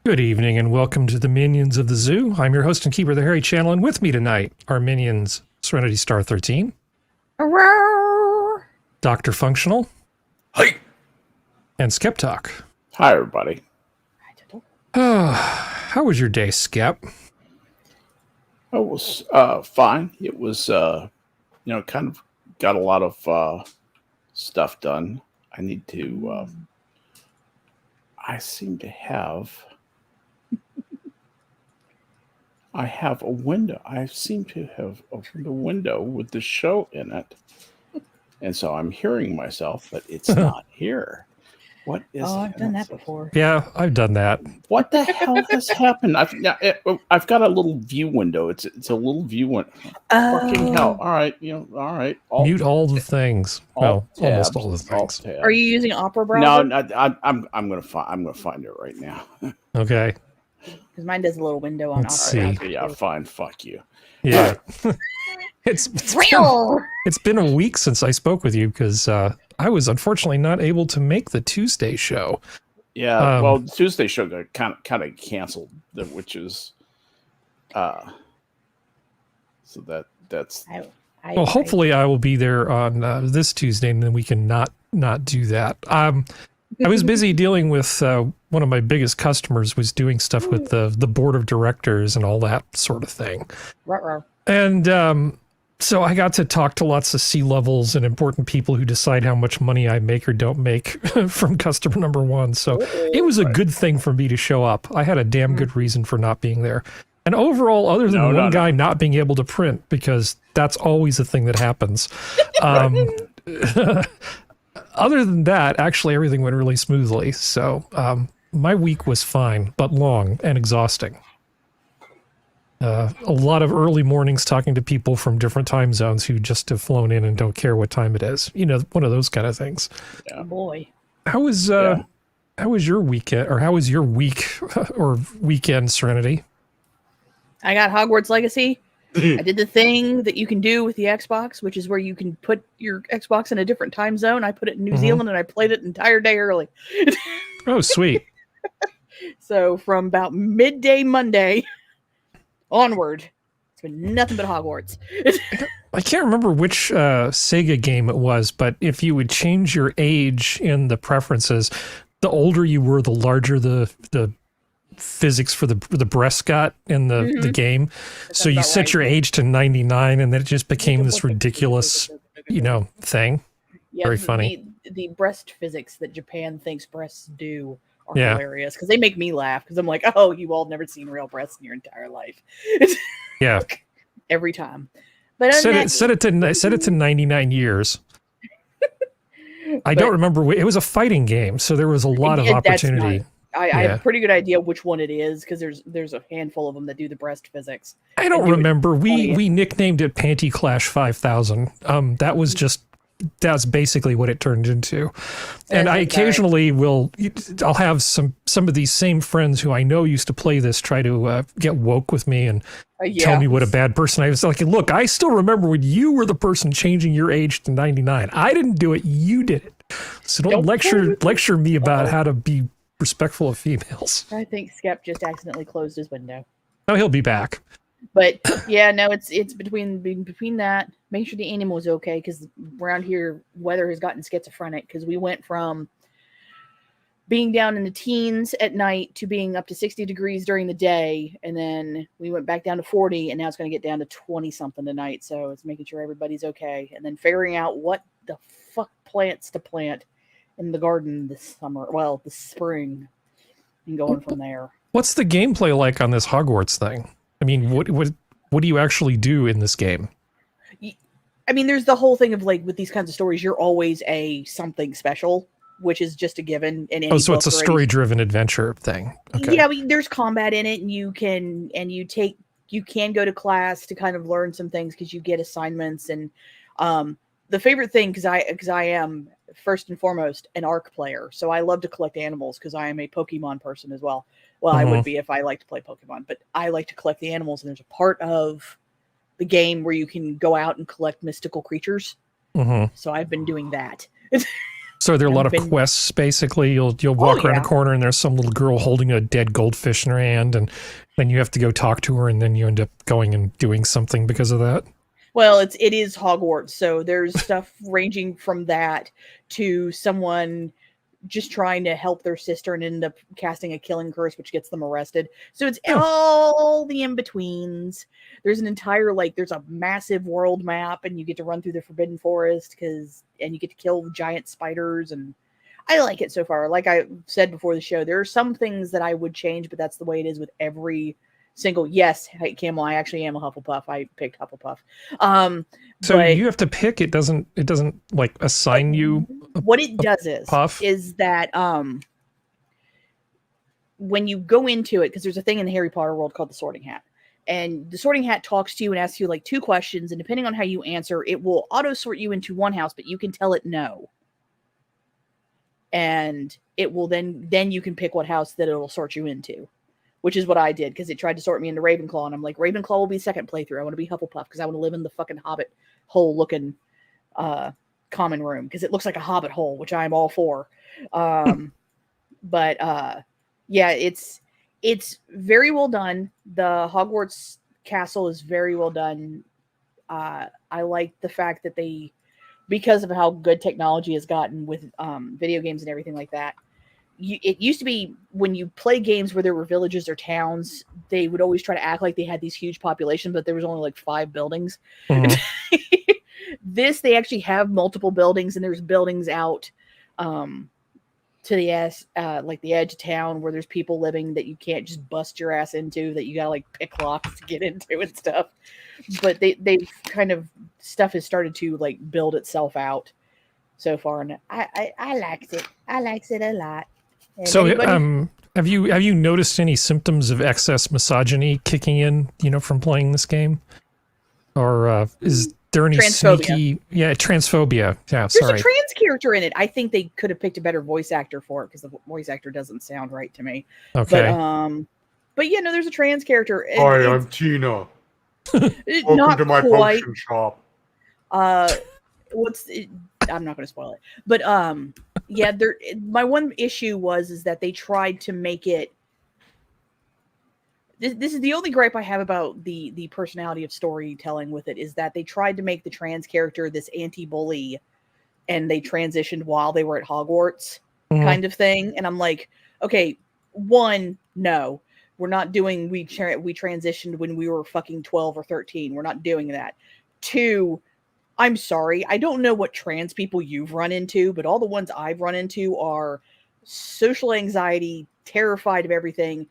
Good evening and welcome to the Minions of the Zoo. I'm your host and keeper of the Harry Channel, and with me tonight are Minions Serenity Star 13, DrFunctional, Hi. and SkepTock. Hi, everybody. How was your day, Skep? It was fine. It was, kind of got a lot of stuff done. I need to, I seem to have, I have a window. I seem to have opened a window with the show in it. And so I'm hearing myself, but it's not here. What is I've done that before. Yeah, I've done that. What the hell has happened? I've got a little view window. It's a little view window. Fucking hell! All right, all right. Mute all the things. Well, almost all the things. Are you using Opera browser? No, I'm gonna find it right now. Okay. Because mine does a little window on Let's Opera. see. Yeah, fine. Fuck you. Yeah. It's been a week since I spoke with you because I was unfortunately not able to make the Tuesday show. Yeah, well, Tuesday show got kind of canceled, which is so that's. Well, hopefully I will be there on this Tuesday, and then we can not do that. I was busy dealing with one of my biggest customers was doing stuff with the board of directors and all that sort of thing. Ruh-roh. And so I got to talk to lots of C-levels and important people who decide how much money I make or don't make from customer number one. So it was a good thing for me to show up. I had a damn good reason for not being there. And overall, other than one guy not being able to print, because that's always a thing that happens. Other than that, actually everything went really smoothly. So my week was fine, but long and exhausting. A lot of early mornings talking to people from different time zones who just have flown in and don't care what time it is. You know, one of those kind of things. Yeah. Oh boy. How was your weekend, or how was your week or weekend, Serenity? I got Hogwarts Legacy. I did the thing that you can do with the Xbox, which is where you can put your Xbox in a different time zone. I put it in New Zealand and I played it an entire day early. Oh, sweet. So from about midday Monday onward, it's been nothing but Hogwarts. I can't remember which Sega game it was, but if you would change your age in the preferences, the older you were, the larger the physics for the breast got in the game. So you set your age to 99, and then it just became this ridiculous, thing. Yeah, very funny. The breast physics that Japan thinks breasts do are hilarious because they make me laugh because I'm like, oh, you all never seen real breasts in your entire life. Yeah. Every time. But set it to 99 years. I don't remember. It was a fighting game, so there was a lot of opportunity. I have a pretty good idea which one it is because there's a handful of them that do the breast physics. I don't remember. We nicknamed it Panty Clash 5000. That's basically what it turned into. And I occasionally I'll have some of these same friends who I know used to play this try to get woke with me and tell me what a bad person I was. Like, look, I still remember when you were the person changing your age to 99. I didn't do it. You did it. So don't lecture me about how to be respectful of females. I think Skep just accidentally closed his window. Oh, he'll be back. But yeah, no, it's between that. Make sure the animal is okay because around here weather has gotten schizophrenic because we went from being down in the teens at night to being up to 60 degrees during the day, and then we went back down to 40, and now it's going to get down to 20 something tonight. So it's making sure everybody's okay, and then figuring out what the fuck plants to plant in the garden this spring, and going from there. What's the gameplay like on this Hogwarts thing? I mean, what do you actually do in this game? I mean, there's the whole thing of like with these kinds of stories, you're always a something special, which is just a given in any so it's a story-driven adventure thing. Okay. Yeah, I mean, there's combat in it, and you can go to class to kind of learn some things because you get assignments. And the favorite thing, because I am first and foremost an ARC player, so I love to collect animals because I am a Pokemon person as well. Well, I would be if I like to play Pokemon, but I like to collect the animals, and there's a part of the game where you can go out and collect mystical creatures. So I've been doing that. So there are a lot of Been- quests. Basically, you'll walk around yeah. a corner and there's some little girl holding a dead goldfish in her hand, and then you have to go talk to her, and then you end up going and doing something because of that. Well, it is Hogwarts, so there's stuff ranging from that to someone just trying to help their sister and end up casting a killing curse, which gets them arrested. So it's all the in-betweens. There's an entire, there's a massive world map, and you get to run through the Forbidden Forest, and you get to kill giant spiders, and I like it so far. Like I said before the show, there are some things that I would change, but that's the way it is with every single. Yes, hey, Camel, I actually am a Hufflepuff. I picked Hufflepuff. So you have to pick. It doesn't like assign you. What it does puff? is that when you go into it, because there's a thing in the Harry Potter world called the Sorting Hat, and the Sorting Hat talks to you and asks you like 2 questions, and depending on how you answer, it will auto sort you into one house, but you can tell it no, and it will then you can pick what house that it'll sort you into, which is what I did, because it tried to sort me into Ravenclaw, and I'm like, Ravenclaw will be second playthrough. I want to be Hufflepuff because I want to live in the fucking Hobbit hole looking common room, because it looks like a Hobbit hole, which I'm all for. But yeah, it's very well done. The Hogwarts castle is very well done. I like the fact that they, because of how good technology has gotten with video games and everything like that, it used to be when you play games where there were villages or towns, they would always try to act like they had these huge populations, but there was only like 5 buildings. Mhm. They actually have multiple buildings, and there's buildings out to the like the edge of town where there's people living that you can't just bust your ass into, that you gotta like pick locks to get into and stuff. But they've kind of, stuff has started to like build itself out so far, and I liked it. I liked it a lot. And So anybody- have you noticed any symptoms of excess misogyny kicking in, from playing this game? Or is there any Transphobia. sneaky transphobia? Yeah, there's sorry. a trans character in it. I think they could have picked a better voice actor for it, because the voice actor doesn't sound right to me. Okay. But yeah, no, there's a trans character. Hi, I'm Tina. Welcome Not to my quite. potion shop. I'm not going to spoil it, but yeah, my one issue is that they tried to make it. This is the only gripe I have about the personality of storytelling with it, is that they tried to make the trans character this anti-bully, and they transitioned while they were at Hogwarts kind of thing. And I'm like, okay, one, no, we're not doing, we transitioned when we were fucking 12 or 13. We're not doing that. 2, I'm sorry, I don't know what trans people you've run into, but all the ones I've run into are social anxiety, terrified of everything.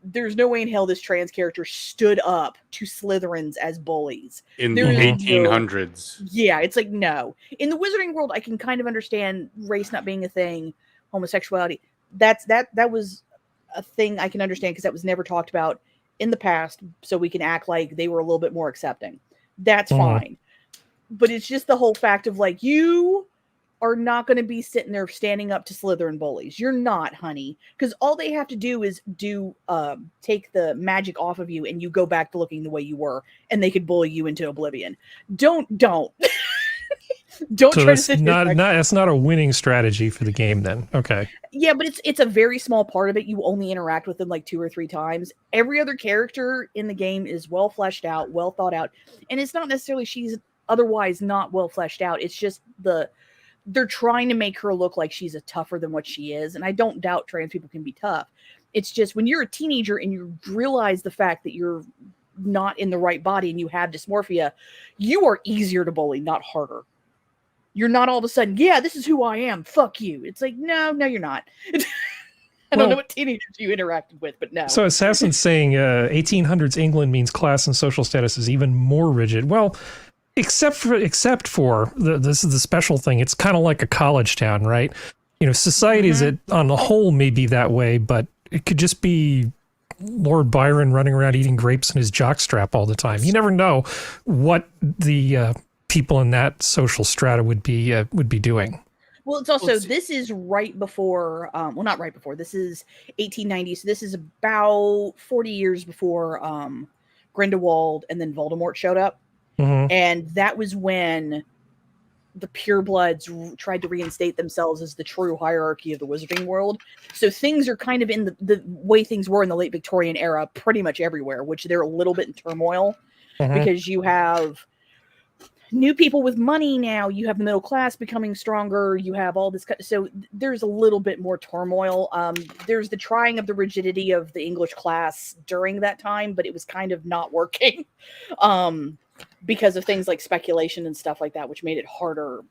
There's no way in hell this trans character stood up to Slytherins as bullies. In the There is 1800s. Yeah, it's like, no. In the Wizarding world, I can kind of understand race not being a thing, homosexuality. That was a thing I can understand, because that was never talked about in the past, so we can act like they were a little bit more accepting. That's fine. But it's just the whole fact of like, you are not going to be sitting there standing up to Slytherin bullies. You're not, honey. Because all they have to do is take the magic off of you, and you go back to looking the way you were, and they could bully you into oblivion. Don't. Don't So try to that's sit that's not a winning strategy for the game then. Okay. Yeah, but it's a very small part of it. You only interact with them like 2 or 3 times. Every other character in the game is well fleshed out, well thought out. And it's not necessarily she's otherwise not well fleshed out. It's just they're trying to make her look like she's tougher than what she is. And I don't doubt trans people can be tough. It's just when you're a teenager and you realize the fact that you're not in the right body and you have dysmorphia, you are easier to bully, not harder. You're not all of a sudden, yeah, this is who I am, fuck you. It's like, no, you're not. I don't know what teenagers you interacted with, but no. So Assassin's saying 1800s England means class and social status is even more rigid. Well, except for this is the special thing. It's kind of like a college town, right? Society is on the whole may be that way, but it could just be Lord Byron running around eating grapes in his jockstrap all the time. You never know what the people in that social strata would be doing. Well, it's also, this is right before, well, not right before, this is 1890, so this is about 40 years before Grindelwald and then Voldemort showed up. And that was when the purebloods tried to reinstate themselves as the true hierarchy of the wizarding world. So things are kind of in the way things were in the late Victorian era, pretty much everywhere, which they're a little bit in turmoil because you have new people with money now, you have the middle class becoming stronger, you have all this, so there's a little bit more turmoil. There's the trying of the rigidity of the English class during that time, but it was kind of not working because of things like speculation and stuff like that, which made it harder.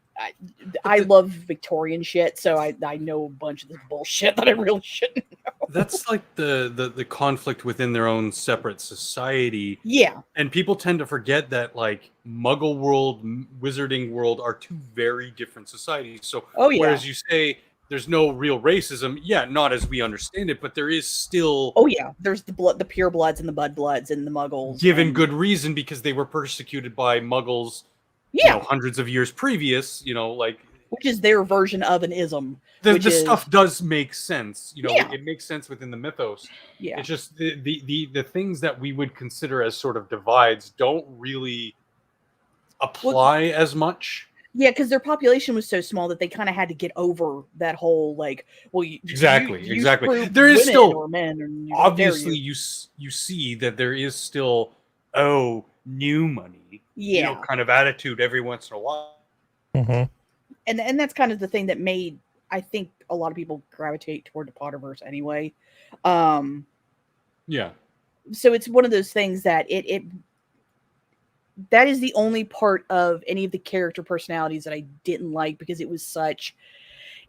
I love Victorian shit, so I know a bunch of this bullshit that I really shouldn't know. That's like the conflict within their own separate society. Yeah. And people tend to forget that like Muggle world, wizarding world are two very different societies. So whereas you say there's no real racism, not as we understand it, but there is still there's the pure bloods and the mudbloods and the Muggles. Given good reason because they were persecuted by Muggles hundreds of years previous, like which is their version of an ism. The stuff does make sense, it makes sense within the mythos. Yeah, it's just the things that we would consider as sort of divides don't really apply as much. Yeah, because their population was so small that they kind of had to get over that whole exactly. There is still or men, and obviously you see that there is still new money, kind of attitude every once in a while. And that's kind of the thing that made, I think, a lot of people gravitate toward the Potterverse anyway. So it's one of those things that that is the only part of any of the character personalities that I didn't like, because it was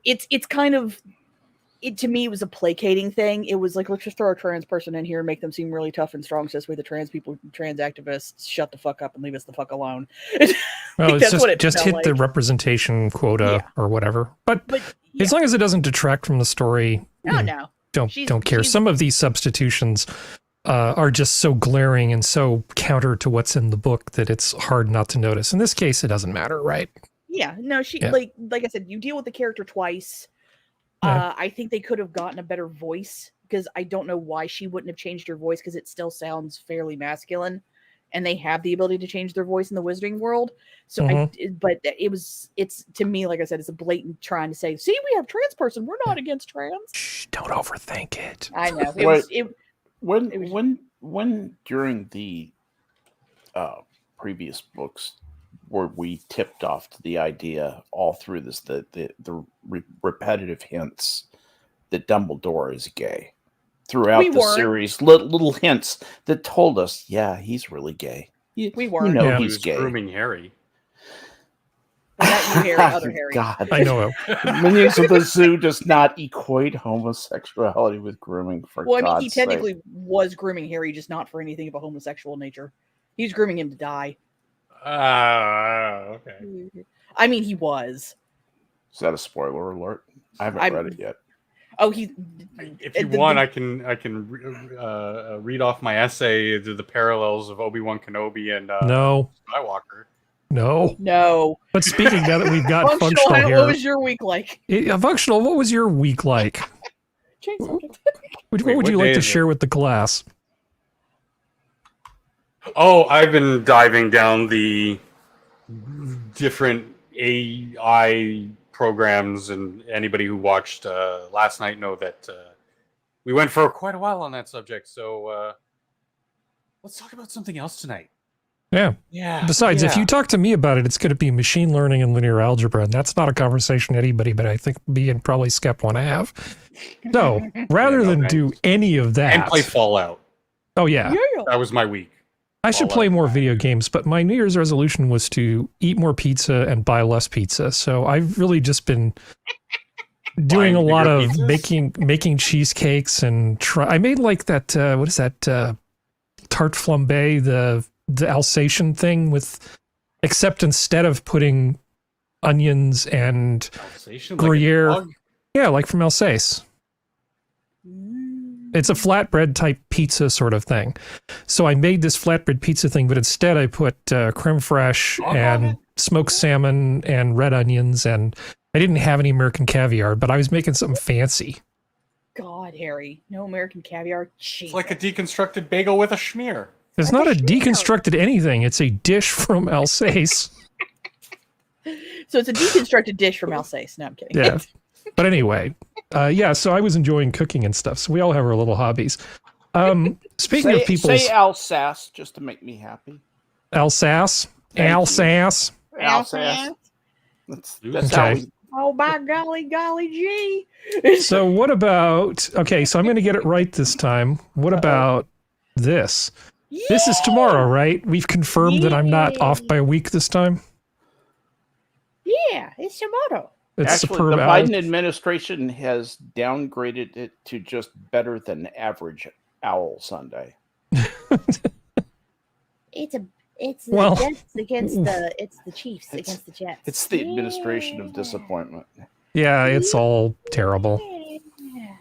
it's kind of, to me, it was a placating thing. It was like, let's just throw a trans person in here and make them seem really tough and strong, so this way the trans people, trans activists, shut the fuck up and leave us the fuck alone. Well, it's just hit the representation quota or whatever. But as long as it doesn't detract from the story, don't care. Some of these substitutions are just so glaring and so counter to what's in the book that it's hard not to notice. In this case, it doesn't matter, right? Yeah, no, like I said, you deal with the character twice. I think they could have gotten a better voice, because I don't know why she wouldn't have changed her voice, because it still sounds fairly masculine, and they have the ability to change their voice in the wizarding world. So, but it's to me, like I said, it's a blatant trying to say, see, we have trans person, we're not against trans. Shh, don't overthink it. I know. When during the previous books were we tipped off to the idea all through this, the repetitive hints that Dumbledore is gay throughout series, little hints that told us, he's really gay. We weren't. He's gay. Grooming Harry. Not you, Harry, other Harry. God, I know. Minions of the Zoo does not equate homosexuality with grooming. He technically was grooming Harry, just not for anything of a homosexual nature. He's grooming him to die. Okay. I mean, he was. Is that a spoiler alert? I haven't read it yet. Oh, if you want, I can read off my essay to the parallels of Obi-Wan Kenobi and Skywalker. No. But speaking now that we've got functional here, what was your week like? Functional, what was your week like? What would you like to share with the class? Oh, I've been diving down the different AI programs, and anybody who watched last night know that we went for quite a while on that subject. So let's talk about something else tonight. Yeah. Besides, if you talk to me about it, it's going to be machine learning and linear algebra, and that's not a conversation anybody but I think me and probably Skep want to have. So rather than do any of that, and play Fallout. Oh yeah, that was my week. I should play more video games, but my New Year's resolution was to eat more pizza and buy less pizza. So I've really just been doing a lot of making cheesecakes and I made like that. What is that? Tarte flambe, the Alsatian thing except instead of putting onions and Gruyere, like from Alsace. It's a flatbread type pizza sort of thing. So I made this flatbread pizza thing, but instead I put creme fraiche and smoked salmon and red onions, and I didn't have any American caviar, but I was making something fancy. God, Harry, no American caviar. Jesus. It's like a deconstructed bagel with a schmear. It's not a deconstructed anything. It's a dish from Alsace. So it's a deconstructed dish from Alsace. No, I'm kidding. Yeah. But anyway, yeah, so I was enjoying cooking and stuff. So we all have our little hobbies. Speaking of people's... Say Alsace just to make me happy. Alsace? Thank you. Alsace? Alsace. That's Okay. how we... Oh, by golly gee. So what about... Okay, so I'm going to get it right this time. What about this? This is tomorrow, right? We've confirmed that I'm not off by a week this time. Yeah, it's tomorrow. It's Actually, superb. the Biden administration has downgraded it to just better than average Owl Sunday. It's the Well, Jets against the Chiefs against the Jets. It's the administration of disappointment. Yeah, it's all terrible. Yeah.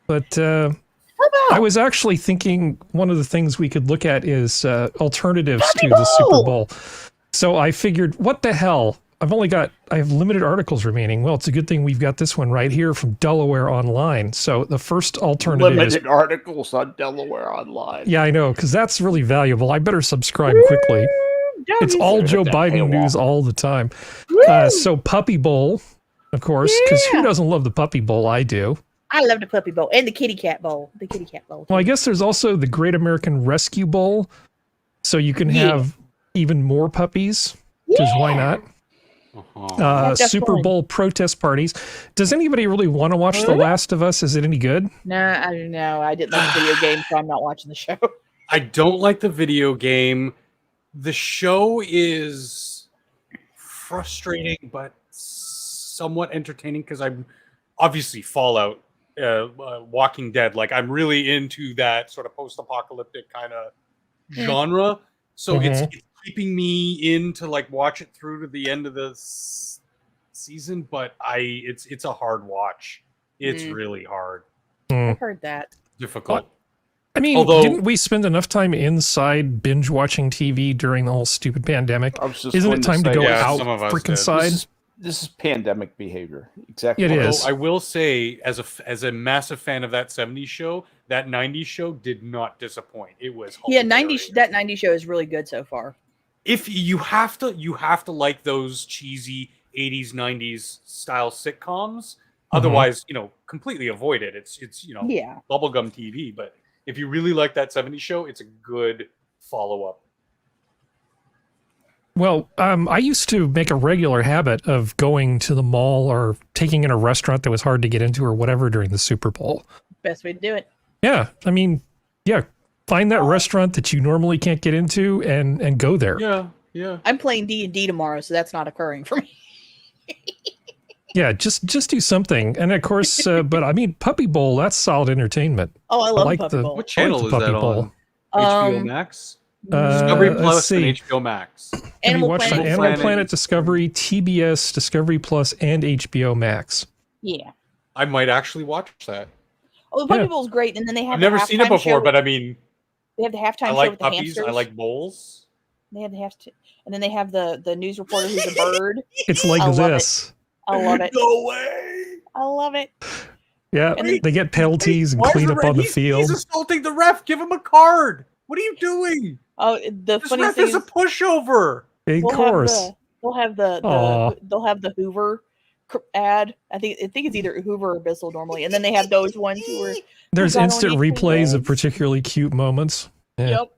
But How I about was actually thinking one of the things we could look at is alternatives Puppy to the Super Bowl! Bowl. So I figured, what the hell? I have limited articles remaining. Well, it's a good thing we've got this one right here from Delaware Online. So the first alternative Limited is... articles on Delaware Online. Yeah, I know, because that's really valuable. I better subscribe quickly. It's all Hit Joe that Biden paywall. news all the time. So Puppy Bowl, of course, because who Yeah. doesn't love the Puppy Bowl? I do. I love the Puppy Bowl and the Kitty Cat Bowl. The Kitty Cat Bowl. Well, I guess there's also the Great American Rescue Bowl, so you can Yeah. have even more puppies, because why not? That's Super fun. Bowl protest parties. Does anybody really want to watch The Last of Us? Is it any good? No, I don't know. I didn't like the video game, so I'm not watching the show. I don't like the video game. The show is frustrating, but somewhat entertaining because I'm obviously Fallout, Walking Dead. Like I'm really into that sort of post-apocalyptic kind of genre. So it's keeping me in to like watch it through to the end of the season. But it's a hard watch. It's really hard, I've heard that. difficult. I mean, Although- didn't we spend enough time inside binge watching TV during the whole stupid pandemic? I was just Isn't going it time to say, go Yeah, out some of us freaking did. side? This is pandemic behavior. Exactly. It what is. I will say, as a massive fan of that '70s show, that '90s show did not disappoint. It was Yeah, hilarious. that 90 show is really good so far. If you have to like those cheesy '80s '90s style sitcoms. Otherwise, completely avoid it. It's Yeah. bubblegum TV. But if you really like that '70s show, it's a good follow up. Well, I used to make a regular habit of going to the mall or taking in a restaurant that was hard to get into or whatever during the Super Bowl. Best way to do it. Yeah, I mean, yeah, find that restaurant that you normally can't get into and go there. Yeah. I'm playing D&D tomorrow, so that's not occurring for me. Yeah, just do something. And of course, but I mean, Puppy Bowl, that's solid entertainment. Oh, I love like Puppy the- Bowl. What channel the is that Puppy Bowl. on? HBO Um, Max, Uh, Discovery let's Plus, and see. HBO Max. Have you Animal watched Planet. Animal Planet. Planet, Discovery, TBS, Discovery Plus, and HBO Max? Yeah. I might actually watch that. Oh, the Puppy Yeah. Bowl's great, and then they have I've the never seen it halftime before, show- but I mean, they have the halftime I show like with the puppies. hamsters. I like bowls. They have and then they have the news reporter who's a bird. It's like I love this. I love it. No way. I love it. Yeah, And they get penalties and Why is clean up on the he's field. assaulting the ref. Give him a card. What are you doing? Oh, the This funny ref thing is a pushover. Of course. They'll have Aw. they'll have the Hoover ad. I think it's either Hoover or Bissell normally, and then they have those ones who are. There's got on instant equal replays of legs. particularly cute moments. Yeah. Yep,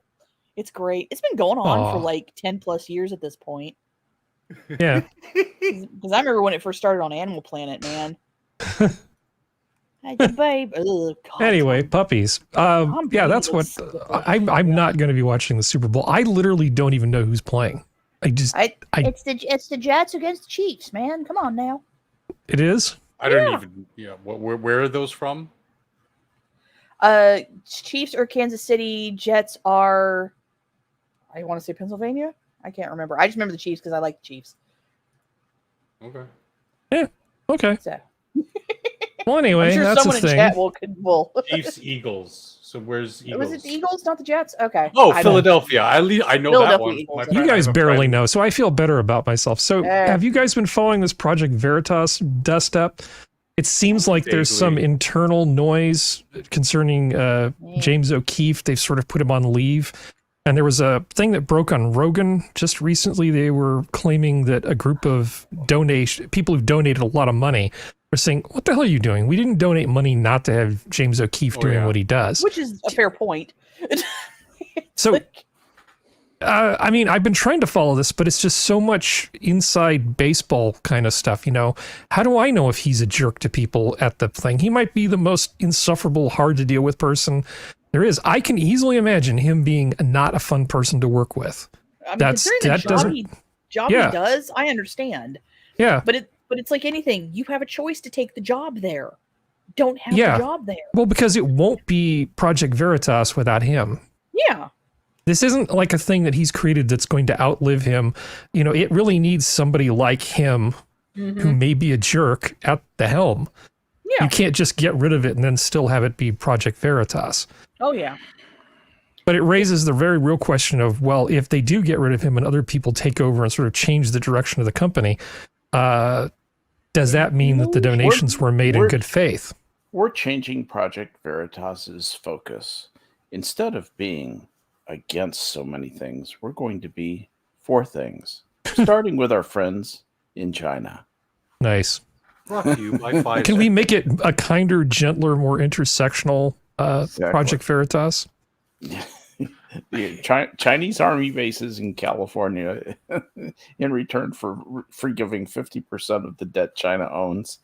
it's great. It's been going on Aw. for like 10+ years at this point. Yeah. Because I remember when it first started on Animal Planet, man. Hey, babe. Ugh, God, Anyway, puppies. Yeah, that's what I'm not going to be watching the Super Bowl. I literally don't even know who's playing. It's it's the Jets against the Chiefs, man. Come on now. it is. I don't even. Yeah. Where are those from? Chiefs are Kansas City. Jets are. I want to say Pennsylvania. I can't remember. I just remember the Chiefs because I like the Chiefs. Okay. Okay. So Well, anyway, I'm sure that's someone a in thing. chat will. Chiefs, Eagles. So where's Eagles? Was it the Eagles, not the Jets? Okay. Oh, I don't- Philadelphia. I know that Philadelphia one. Eagles, My okay. You friend- I guys have a barely friend- know, so I feel better about myself. So, have you guys been following this Project Veritas dust up? It seems like there's some Vaguely. internal noise concerning James O'Keefe. They've sort of put him on leave. And there was a thing that broke on Rogan just recently. They were claiming that a group of people who've donated a lot of money were saying, what the hell are you doing? We didn't donate money not to have James O'Keefe doing what he does. Which is a fair point. So, I mean, I've been trying to follow this, but it's just so much inside baseball kind of stuff, you know. How do I know if he's a jerk to people at the thing? He might be the most insufferable, hard to deal with person there is. I can easily imagine him being not a fun person to work with. I mean, considering the job he does, I understand. Yeah. But it's like anything. You have a choice to take the job there. Don't have the job there. Well, because it won't be Project Veritas without him. Yeah. This isn't like a thing that he's created that's going to outlive him. You know, it really needs somebody like him who may be a jerk at the helm. Yeah. You can't just get rid of it and then still have it be Project Veritas. Oh, yeah. But it raises the very real question of, well, if they do get rid of him and other people take over and sort of change the direction of the company, does that mean that the donations were made in good faith? We're changing Project Veritas's focus. Instead of being against so many things, we're going to be for things, starting with our friends in China. Nice. Brought to you by Pfizer. Can we make it a kinder, gentler, more intersectional Project Veritas? The Chinese army bases in California in return for forgiving 50% of the debt China owns.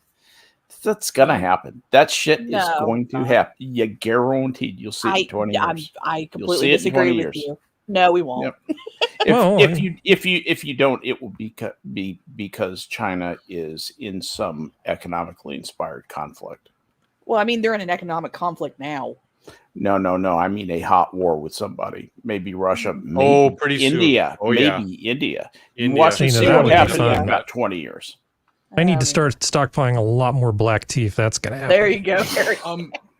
That's gonna happen. That shit is going to happen. You guaranteed. You'll see it in 20 years. I completely disagree with you. No, we won't. Yep. If you don't, it will be because China is in some economically inspired conflict. Well, I mean, they're in an economic conflict now. No. I mean a hot war with somebody. Maybe Russia. Maybe pretty India. soon. India. India. Watch and see what happens in fun. about 20 years. I need to start stockpiling a lot more black tea if that's going to happen. There you go.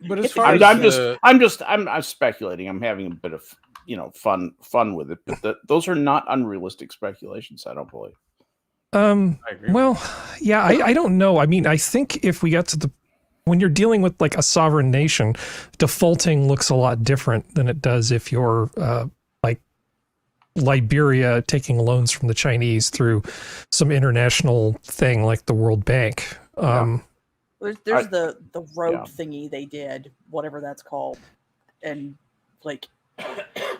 But as far I'm speculating. I'm having a bit of fun with it. But those are not unrealistic speculations. I don't believe. I agree. Well, yeah, I don't know. I mean, I think if we got to when you're dealing with like a sovereign nation, defaulting looks a lot different than it does if you're like Liberia taking loans from the Chinese through some international thing like the World Bank. There's the road thingy they did, whatever that's called, and like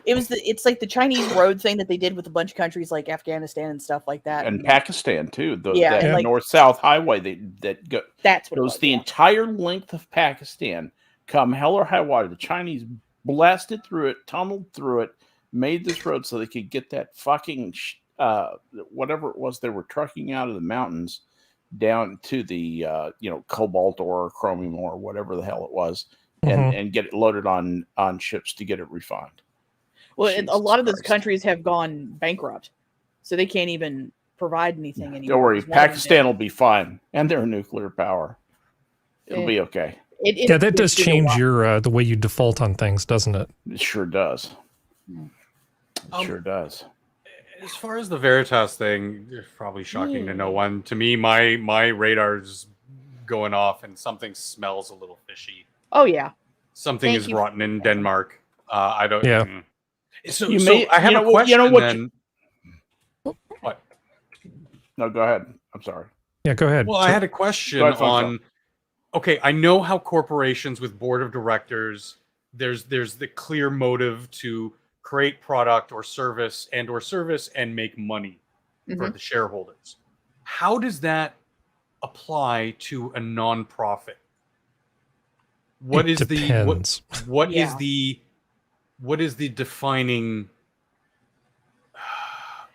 it's like the Chinese road thing that they did with a bunch of countries like Afghanistan and stuff like that, and Pakistan too. Like, north-south highway that that's what goes the entire length of Pakistan. Come hell or high water, the Chinese blasted through it, tunneled through it, made this road so they could get that fucking whatever it was they were trucking out of the mountains down to the cobalt or chromium or whatever the hell it was, and get it loaded on ships to get it refined. Well, a lot of those countries have gone bankrupt, so they can't even provide anything anymore. Don't worry, Pakistan will be fine, and they're a nuclear power. It'll be okay. That does change your the way you default on things, doesn't it? It sure does. Sure does. As far as the Veritas thing, it's probably shocking to no one. To me, my radar's going off, and something smells a little fishy. Oh yeah, something is rotten in Denmark. I don't. Yeah. So I have a question. What? No, go ahead. I'm sorry. Yeah, go ahead. Well, I had a question on. Okay, I know how corporations with board of directors, there's the clear motive to create product or service and make money for the shareholders. How does that apply to a nonprofit? What is the defining,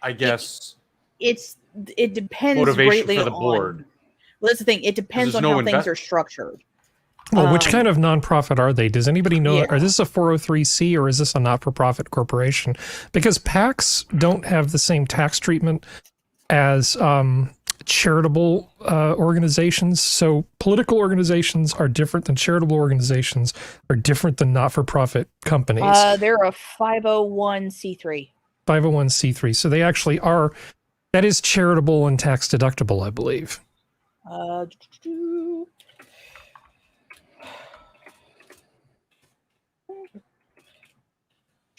I guess, it depends motivation greatly for the board. Well, that's the thing. It depends on how things are structured. Well, which kind of nonprofit are they? Does anybody know? Are this a 403c or is this a not-for-profit corporation? Because PACs don't have the same tax treatment as charitable organizations. So political organizations are different than charitable organizations, are different than not-for-profit companies. They're a 501c3. 501c3. So they actually are. That is charitable and tax deductible, I believe.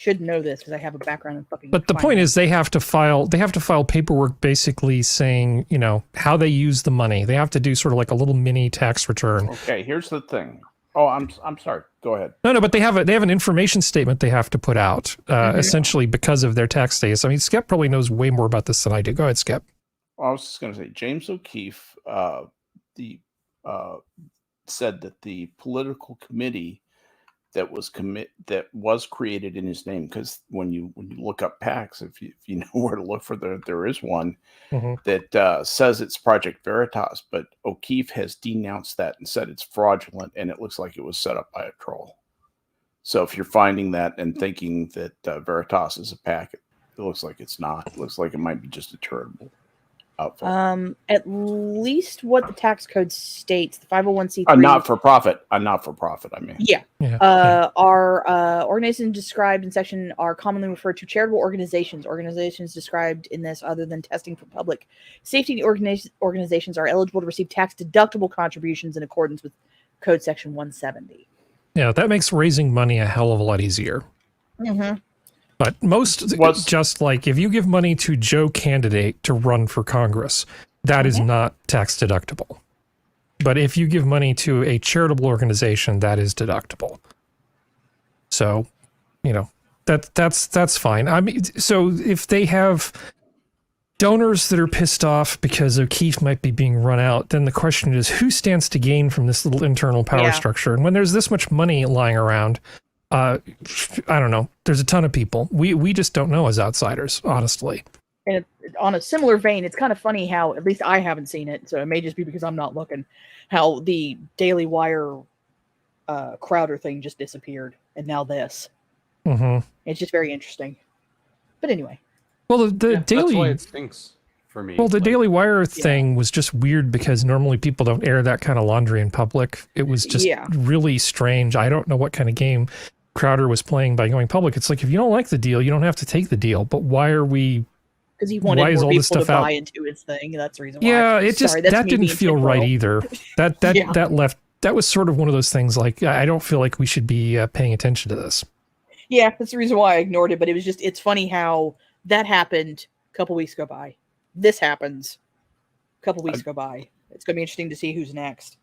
should know this because I have a background in fucking. But the point is, they have to file paperwork basically saying, you know, how they use the money. They have to do sort of like a little mini tax return. Okay, here's the thing. Oh, I'm sorry. Go ahead. No, but they have an information statement they have to put out, essentially because of their tax status. I mean, Skep probably knows way more about this than I do. Go ahead, Skep. Well, I was just going to say, James O'Keefe, said that the political committee that was created in his name, because when you look up PACs, if you know where to look for there is one that says it's Project Veritas, but O'Keefe has denounced that and said it's fraudulent, and it looks like it was set up by a troll. So if you're finding that and thinking that Veritas is a PAC, it looks like it's not. It looks like it might be just a charitable outfit. At least what the tax code states, the 501c3. A not-for-profit. I mean. Yeah. Our organizations described in section are commonly referred to charitable organizations. Organizations described in this, other than testing for public safety organizations, are eligible to receive tax-deductible contributions in accordance with Code Section 170. Yeah, that makes raising money a hell of a lot easier. Mm-hmm. But just like if you give money to Joe candidate to run for Congress, that is not tax deductible. But if you give money to a charitable organization, that is deductible. So, you know, that's fine. I mean, so if they have donors that are pissed off because O'Keefe might be being run out, then the question is, who stands to gain from this little internal power structure? And when there's this much money lying around, I don't know. There's a ton of people. We just don't know as outsiders, honestly. And on a similar vein, it's kind of funny how, at least I haven't seen it, so it may just be because I'm not looking, how the Daily Wire Crowder thing just disappeared, and now this. Mm-hmm. It's just very interesting. But anyway. Well, the Daily... That's why it stinks for me. Well, the Daily Wire thing was just weird because normally people don't air that kind of laundry in public. It was just really strange. I don't know what kind of game Crowder was playing by going public. It's like, if you don't like the deal, you don't have to take the deal. But why are we... Because he wanted more people to buy into his thing. That's the reason why. Yeah, that didn't feel right either. That was sort of one of those things like, I don't feel like we should be paying attention to this. Yeah, that's the reason why I ignored it. But it was just, it's funny how that happened a couple weeks go by. This happens a couple weeks go by. It's going to be interesting to see who's next.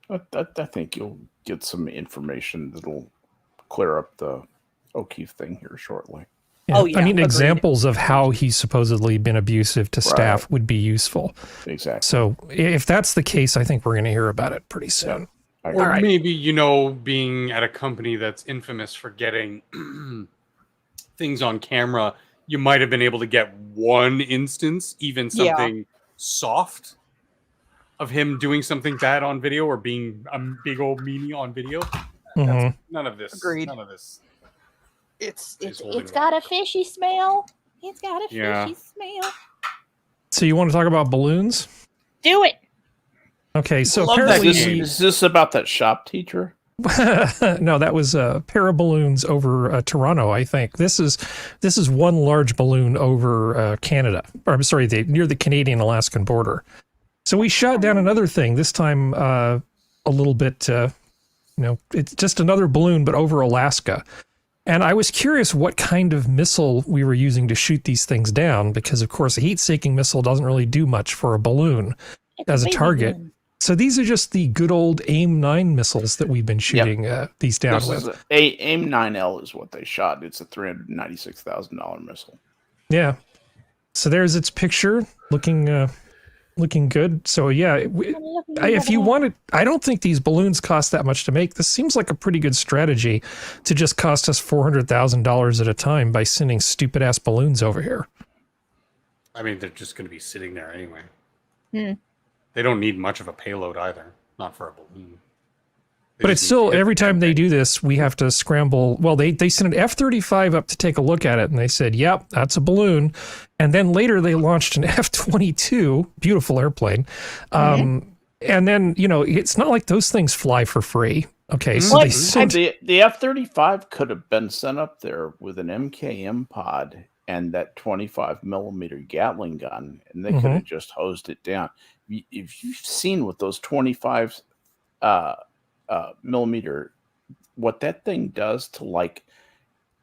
I think you'll get some information that'll clear up the O'Keefe thing here shortly. Yeah. I mean, examples of how he's supposedly been abusive to staff would be useful. Exactly. So if that's the case, I think we're going to hear about it pretty soon. Yeah. Or maybe, you know, being at a company that's infamous for getting things on camera, you might have been able to get one instance, even something soft, of him doing something bad on video or being a big old meanie on video. None of this. Agreed. None of this. It's got a fishy smell. It's got a fishy smell. So you want to talk about balloons? Do it. Okay, so apparently... Is this about that shop teacher? No, that was paraballoons over Toronto, I think. This is one large balloon over Canada. Or I'm sorry, near the Canadian-Alaskan border. So we shot down another thing, this time a little bit, it's just another balloon, but over Alaska. And I was curious what kind of missile we were using to shoot these things down, because, of course, a heat-seeking missile doesn't really do much for a balloon as a target. So these are just the good old AIM-9 missiles that we've been shooting these down with. AIM-9L is what they shot. It's a $396,000 missile. Yeah. So there's its picture, looking good. So yeah, if you wanted, I don't think these balloons cost that much to make. This seems like a pretty good strategy to just cost us $400,000 at a time by sending stupid ass balloons over here. I mean, they're just going to be sitting there anyway. They don't need much of a payload either. Not for a balloon. But it's still, every time they do this, we have to scramble. Well, they sent an F-35 up to take a look at it, and they said, yep, that's a balloon. And then later they launched an F-22, beautiful airplane. And then, it's not like those things fly for free. Okay, so they sent... The F-35 could have been sent up there with an MKM pod and that 25mm Gatling gun, and they could have just hosed it down. If you've seen what those 25 millimeter, what that thing does to like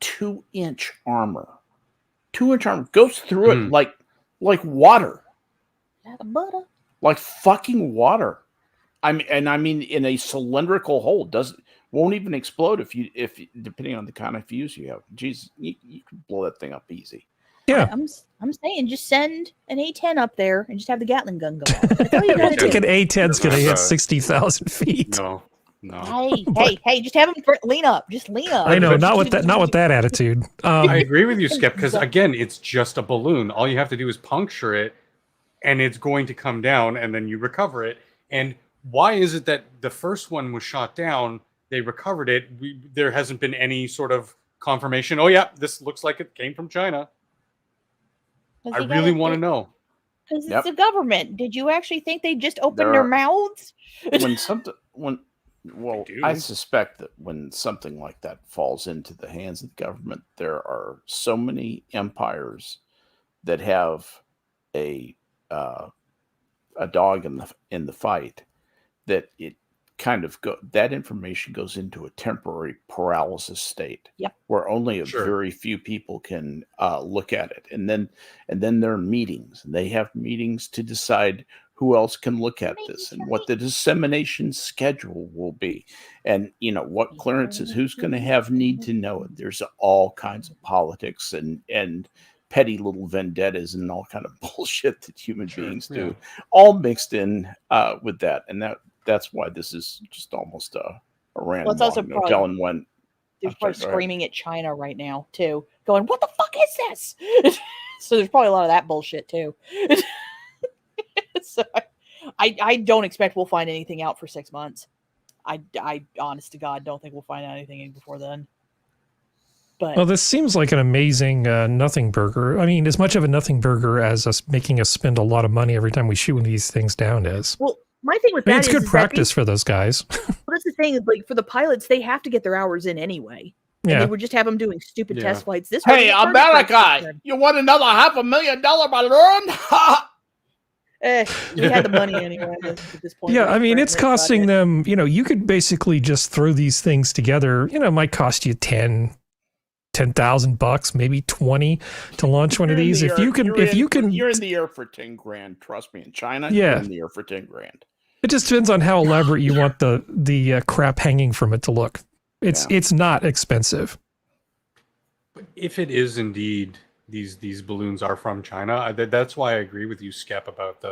2-inch armor. 2-inch armor goes through it like water. Like butter. Like fucking water. I mean in a cylindrical hole. Won't even explode if depending on the kind of fuse you have. Jeez, you can blow that thing up easy. Yeah. I'm saying just send an A10 up there and just have the Gatling gun go off. That's all you gotta do. I think an A10's going to hit 60,000 feet. No. Hey, just have them lean up. Just lean up. I know, not with that attitude. I agree with you, Skep, because again, it's just a balloon. All you have to do is puncture it, and it's going to come down, and then you recover it. And why is it that the first one was shot down, they recovered it, there hasn't been any sort of confirmation, oh yeah, this looks like it came from China? I really want to know. Because it's the government. Did you actually think they just opened their mouths? I suspect that when something like that falls into the hands of the government, there are so many empires that have a dog in the fight that it kind of that information goes into a temporary paralysis state, where only a very few people can look at it, and then there are meetings, and they have meetings to decide who else can look at this and what the dissemination schedule will be, and what clearances, who's going to need to know it. There's all kinds of politics and petty little vendettas and all kind of bullshit that human beings do, all mixed in with that, and that's why this is just almost a random. Well, it's also no telling when. They're probably screaming at China right now too, going, "What the fuck is this?" So there's probably a lot of that bullshit too. So I don't expect we'll find anything out for 6 months. I honest to God don't think we'll find out anything before then. But well, this seems like an amazing nothing burger. I mean, as much of a nothing burger as us making us spend a lot of money every time we shoot one of these things down is. Well, my thing with that it's good practice for those guys. Well, that's the thing. Like for the pilots, they have to get their hours in anyway. And they would just have them doing stupid test flights. Hey, America, you want another $500,000 balloon? We had the money anyway at this point. Yeah, I mean, it's costing them, you could basically just throw these things together. It might cost you $10,000, maybe 20 to launch one of these. You're in the air for 10 grand. Trust me, in China, you're in the air for 10 grand. It just depends on how elaborate you want the crap hanging from it to look. It's not expensive. But if it is indeed these balloons are from China, that's why I agree with you, Skep, about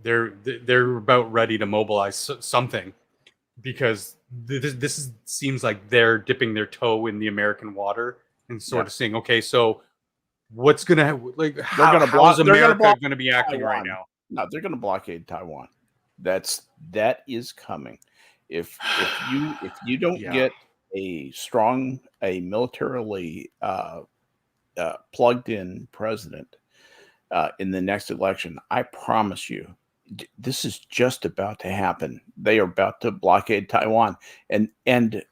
they're about ready to mobilize something, because this seems like they're dipping their toe in the American water and sort of saying, okay, so what's gonna how's America gonna be acting Taiwan right now? No, they're gonna blockade Taiwan. That is coming. If you don't get a militarily plugged in president in the next election, I promise you, this is just about to happen. They are about to blockade Taiwan, and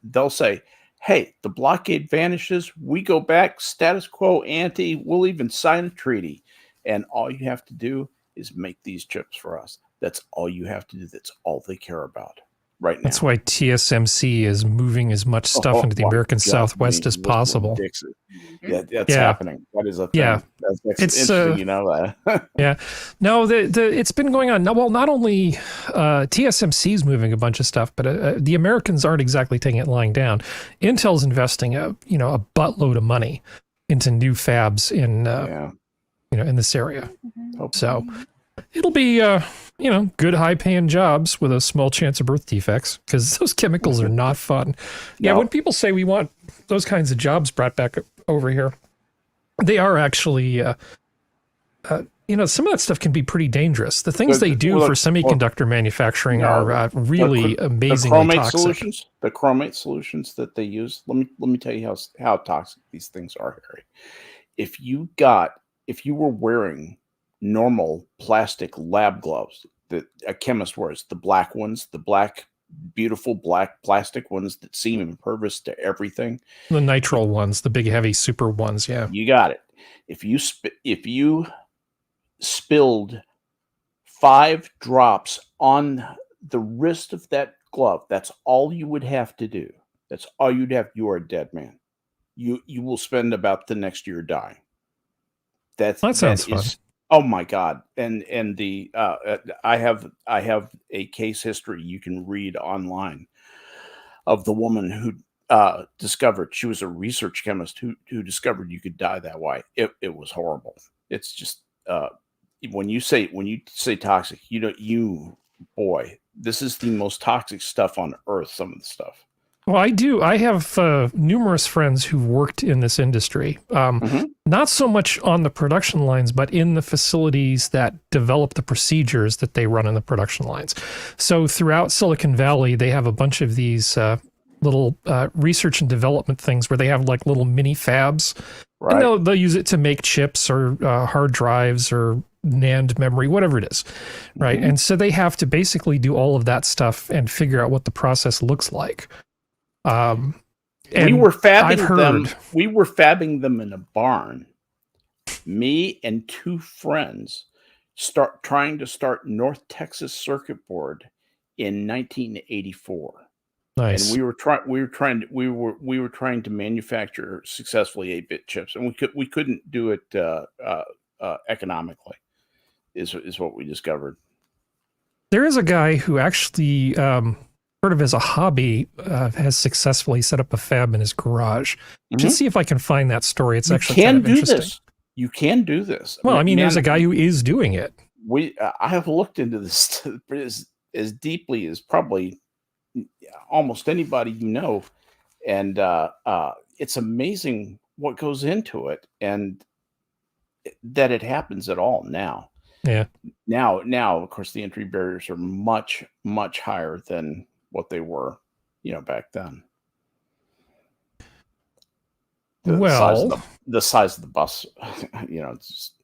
they'll say, hey, the blockade vanishes, we go back status quo ante, we'll even sign a treaty, and all you have to do is make these chips for us. That's all you have to do. That's all they care about right now. That's why TSMC is moving as much stuff into the American Southwest as possible. That's happening. That is a thing. Yeah, it's interesting, that. Yeah, no, it's been going on. Well, not only TSMC is moving a bunch of stuff, but the Americans aren't exactly taking it lying down. Intel's investing a buttload of money into new fabs in in this area. So it'll be good high-paying jobs with a small chance of birth defects, because those chemicals are not fun. Yeah, when people say we want those kinds of jobs brought back over here, they are actually, some of that stuff can be pretty dangerous. The things they do for semiconductor manufacturing are really amazingly toxic. The chromate solutions that they use, let me tell you how toxic these things are, Harry. If you were wearing normal plastic lab gloves that a chemist wears, the black ones, beautiful black plastic ones that seem impervious to everything, the nitrile ones, the big heavy super ones, you got it. If you spilled 5 drops on the wrist of that glove, that's all you would have to do. That's all you'd have. You are a dead man. you will spend about the next year dying. That sounds fun. Oh my God! And the I have a case history you can read online of the woman who discovered, she was a research chemist who discovered you could die that way. It was horrible. It's just when you say toxic, boy, this is the most toxic stuff on earth. Some of the stuff. Well, I do. I have numerous friends who've worked in this industry. Not so much on the production lines, but in the facilities that develop the procedures that they run in the production lines. So throughout Silicon Valley, they have a bunch of these little research and development things where they have like little mini fabs. Right. And they'll use it to make chips or hard drives or NAND memory, whatever it is. Right. And so they have to basically do all of that stuff and figure out what the process looks like. And we were fabbing them. We were fabbing them in a barn. Me and two friends trying to start North Texas Circuit Board in 1984. Nice. And we were trying to manufacture successfully 8-bit chips, and we couldn't do it economically. Is what we discovered. There is a guy who actually sort of as a hobby, has successfully set up a fab in his garage. Just see if I can find that story. It's actually kind of interesting. This. You can do this. Well, I mean, there's a guy who is doing it. I have looked into this as deeply as probably almost anybody you know, and it's amazing what goes into it, and that it happens at all now. Yeah. Now, of course, the entry barriers are much, much higher than what they were, back then. The size of the bus, it's just...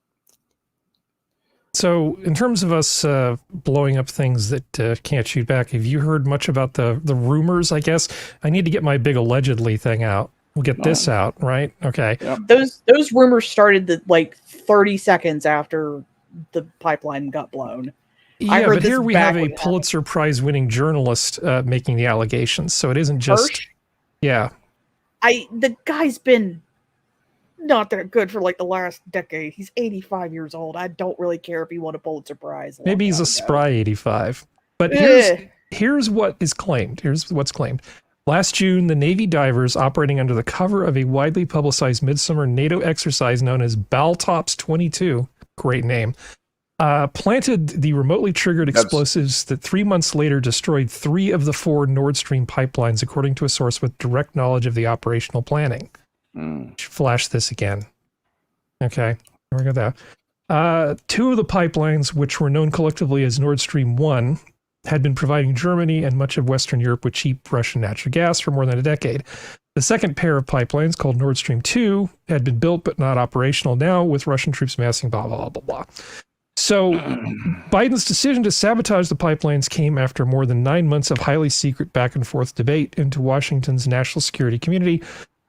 So in terms of us blowing up things that can't shoot back, have you heard much about the rumors, I guess? I need to get my big allegedly thing out. We'll get this out, right? Okay. Yep. Those rumors started like 30 seconds after the pipeline got blown. Yeah, but here we have a Pulitzer Prize winning journalist making the allegations, so it isn't just... Hirsch? Yeah. The guy's been not that good for like the last decade. He's 85 years old. I don't really care if he won a Pulitzer Prize. Maybe he's a spry 85. But here's what is claimed. Here's what's claimed. Last June, the Navy divers operating under the cover of a widely publicized midsummer NATO exercise known as Baltops 22, great name, planted the remotely triggered explosives that 3 months later destroyed 3 of the 4 Nord Stream pipelines, according to a source with direct knowledge of the operational planning. Flash this again. Okay, there we go. 2 of the pipelines, which were known collectively as Nord Stream 1, had been providing Germany and much of Western Europe with cheap Russian natural gas for more than a decade. The second pair of pipelines, called Nord Stream 2, had been built but not operational now, with Russian troops massing, blah, blah, blah, blah. So Biden's decision to sabotage the pipelines came after more than 9 months of highly secret back and forth debate into Washington's national security community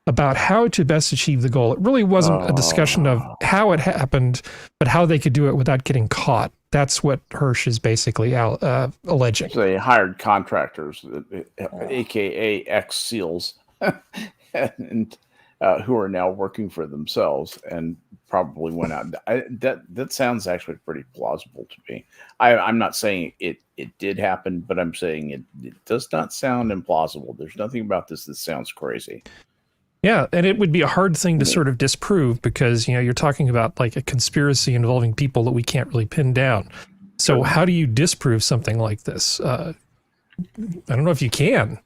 about how to best achieve the goal. It really wasn't a discussion of how it happened, but how they could do it without getting caught. That's what Hirsch is basically alleging. So they hired contractors, aka ex-SEALs, and who are now working for themselves and probably went out. That sounds actually pretty plausible to me. I'm not saying it did happen, but I'm saying it does not sound implausible. There's nothing about this that sounds crazy. Yeah, and it would be a hard thing to sort of disprove because, you're talking about like a conspiracy involving people that we can't really pin down. So how do you disprove something like this? I don't know if you can.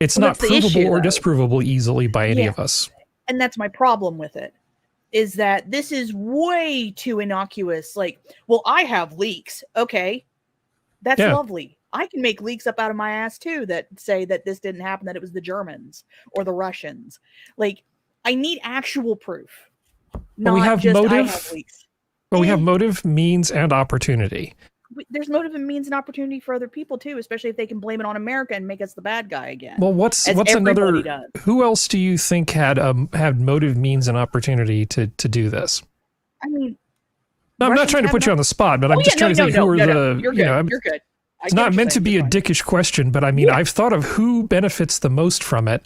It's not provable or disprovable easily by any of us. And that's my problem with it, is that this is way too innocuous. Like, well, I have leaks. Okay, that's lovely. I can make leaks up out of my ass too that say that this didn't happen, that it was the Germans or the Russians. Like, I need actual proof. Not we have just motive. I have leaks. But we have motive, means, and opportunity. There's motive and means and opportunity for other people too, especially if they can blame it on America and make us the bad guy again. Well, what's another? Does. Who else do you think had motive, means, and opportunity to do this? I mean, no, I'm not trying to put you on the spot, but I'm just trying to think who are the. You're good. You're good. It's not meant to be a dickish question, but I mean, I've thought of who benefits the most from it,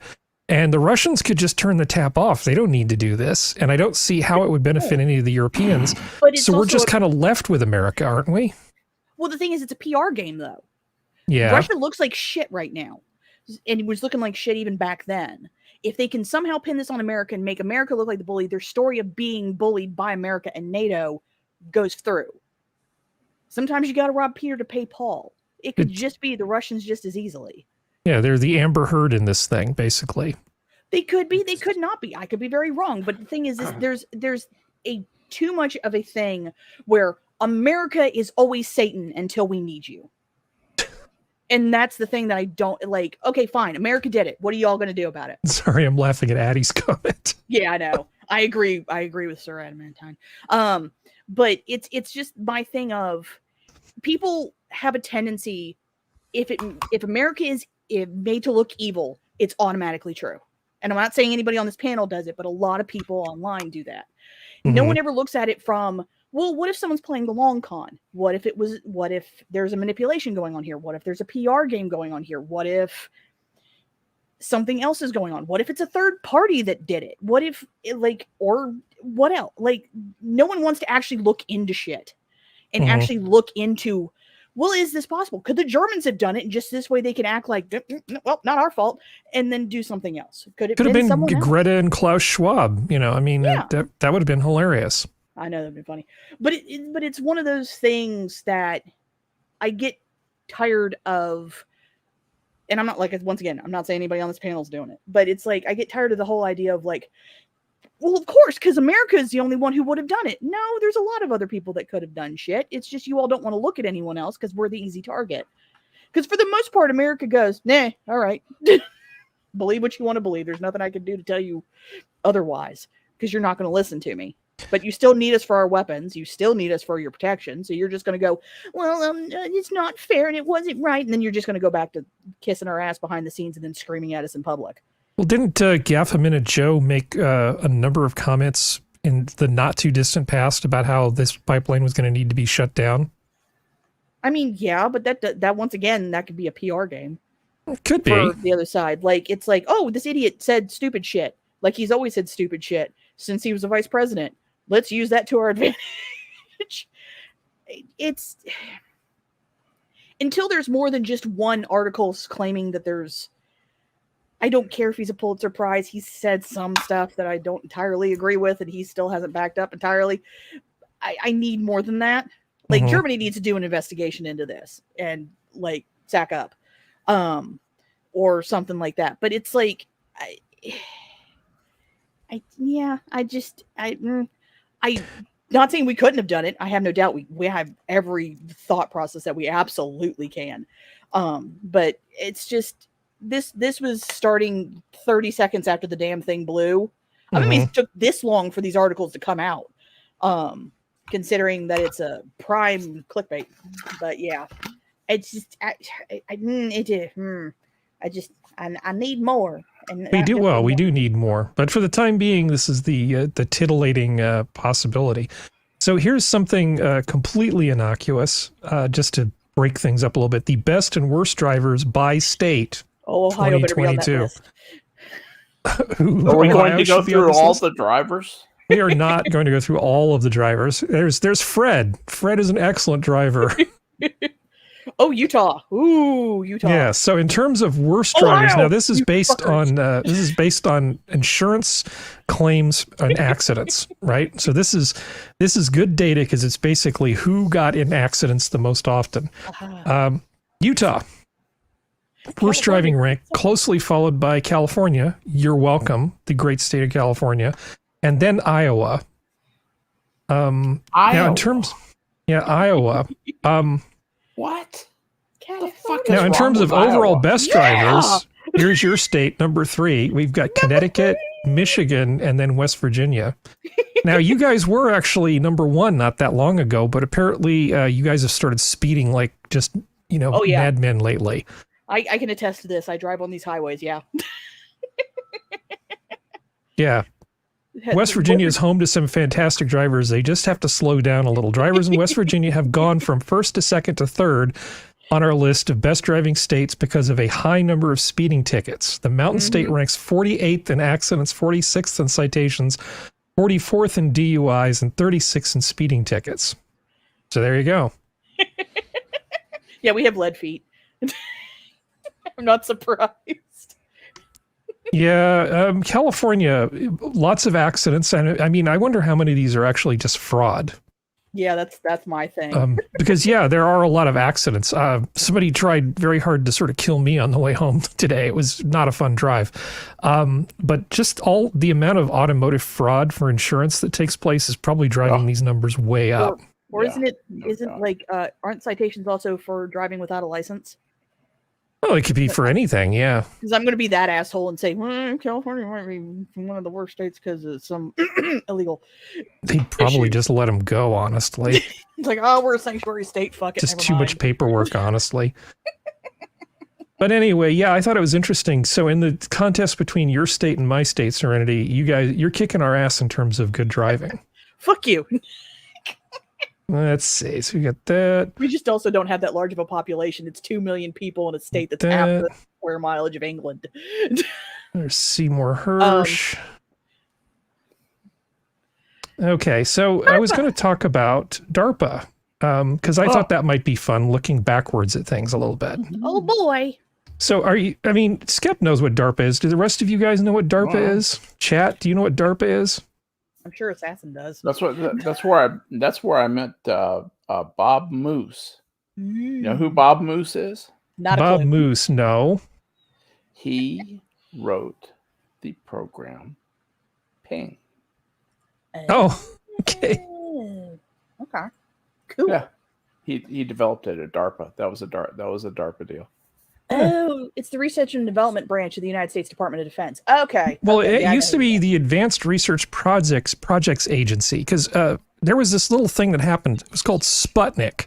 And the Russians could just turn the tap off. They don't need to do this. And I don't see how it would benefit any of the Europeans. So we're just kind of left with America, aren't we? Well, the thing is, it's a PR game, though. Yeah. Russia looks like shit right now. And it was looking like shit even back then. If they can somehow pin this on America and make America look like the bully, their story of being bullied by America and NATO goes through. Sometimes you got to rob Peter to pay Paul. It could just be the Russians just as easily. Yeah, they're the Amber Heard in this thing, basically. They could be. They could not be. I could be very wrong. But the thing is there's a too much of a thing where America is always Satan until we need you. And that's the thing that I don't like. Okay, fine. America did it. What are y'all going to do about it? Sorry, I'm laughing at Addie's comment. Yeah, I know. I agree. I agree with Sir Adamantine. But it's just my thing of people have a tendency, if America is made to look evil, it's automatically true. And I'm not saying anybody on this panel does it, but a lot of people online do that. Mm-hmm. No one ever looks at it from, well, what if someone's playing the long con? What if there's a manipulation going on here? What if there's a PR game going on here? What if something else is going on? What if it's a third party that did it? What if or what else? Like, no one wants to actually look into shit and actually look into, well, is this possible? Could the Germans have done it? And just this way they can act like, well, not our fault, and then do something else. Could have been Greta and Klaus Schwab. I mean, that would have been hilarious. I know that'd be funny, but it's one of those things that I get tired of. And I'm not once again, I'm not saying anybody on this panel is doing it, but it's like, I get tired of the whole idea of like, well, of course, because America is the only one who would have done it. No, there's a lot of other people that could have done shit. It's just you all don't want to look at anyone else because we're the easy target. Because for the most part, America goes, nah, all right. Believe what you want to believe. There's nothing I can do to tell you otherwise because you're not going to listen to me. But you still need us for our weapons. You still need us for your protection. So you're just going to go, well, it's not fair and it wasn't right. And then you're just going to go back to kissing our ass behind the scenes and then screaming at us in public. Well, didn't Gaffamin Joe make a number of comments in the not too distant past about how this pipeline was going to need to be shut down? I mean, yeah, but that once again, that could be a PR game. It could be. For the other side. Like, it's like, oh, this idiot said stupid shit. Like, he's always said stupid shit since he was a vice president. Let's use that to our advantage. It's until there's more than just one article claiming that there's, I don't care if he's a Pulitzer Prize. He said some stuff that I don't entirely agree with, and he still hasn't backed up entirely. I need more than that. Like, Germany needs to do an investigation into this and like sack up, or something like that. But it's like, I'm not saying we couldn't have done it. I have no doubt we have every thought process that we absolutely can. But it's just this was starting 30 seconds after the damn thing blew. I mean, it took this long for these articles to come out, considering that it's a prime clickbait. But yeah, it's just I need more. And we do need more. But for the time being, this is the titillating possibility. So here's something completely innocuous, just to break things up a little bit. The best and worst drivers by state. Oh, Ohio better be on that list. Are we going to go through all the drivers? We are not going to go through all of the drivers. There's Fred. Fred is an excellent driver. Oh, Utah. Ooh, Utah. Yeah, so in terms of worst drivers, now this is based on insurance claims and accidents, right? So this is good data because it's basically who got in accidents the most often. Utah. Worst driving rank, closely followed by California. You're welcome, the great state of California. And then Iowa. Now in terms, Iowa. What? The fuck now, in terms of overall best drivers, here's your state, number 3. We've got Connecticut, Michigan, and then West Virginia. Now, you guys were actually number 1 not that long ago, but apparently you guys have started speeding like just, madmen lately. I can attest to this. I drive on these highways, yeah. Yeah. West Virginia is home to some fantastic drivers. They just have to slow down a little. Drivers in West Virginia have gone from first to second to third on our list of best driving states because of a high number of speeding tickets. The Mountain State ranks 48th in accidents, 46th in citations, 44th in DUIs, and 36th in speeding tickets. So there you go. Yeah, we have lead feet. I'm not surprised. Yeah, California, lots of accidents. And I mean, I wonder how many of these are actually just fraud. Yeah, that's my thing. Because, yeah, there are a lot of accidents. Somebody tried very hard to sort of kill me on the way home today. It was not a fun drive. But just all the amount of automotive fraud for insurance that takes place is probably driving these numbers way up. Or aren't citations also for driving without a license? Well, it could be for anything, yeah. Because I'm going to be that asshole and say, California might be one of the worst states because of some illegal. They'd probably just let them go, honestly. It's like, oh, we're a sanctuary state. Fuck it. Just too much paperwork, honestly. But anyway, yeah, I thought it was interesting. So in the contest between your state and my state, Serenity, you're kicking our ass in terms of good driving. Fuck you. Let's see. So we got that. We just also don't have that large of a population. It's 2 million people in a state that's half the square mileage of England. There's Seymour Hirsch. Okay, so I was going to talk about DARPA because I thought that might be fun, looking backwards at things a little bit. Oh boy. So Skep knows what DARPA is. Do the rest of you guys know what DARPA is? Chat, do you know what DARPA is? I'm sure Assassin does. That's where I met Bob Moose. You know who Bob Moose is? Not Bob Moose, no. He wrote the program Ping. Oh, okay. Okay. Cool. Yeah. He developed it at DARPA. That was a DARPA deal. Oh, it's the Research and Development Branch of the United States Department of Defense. Okay. Well, it used to be the Advanced Research Projects Agency, because there was this little thing that happened. It was called Sputnik.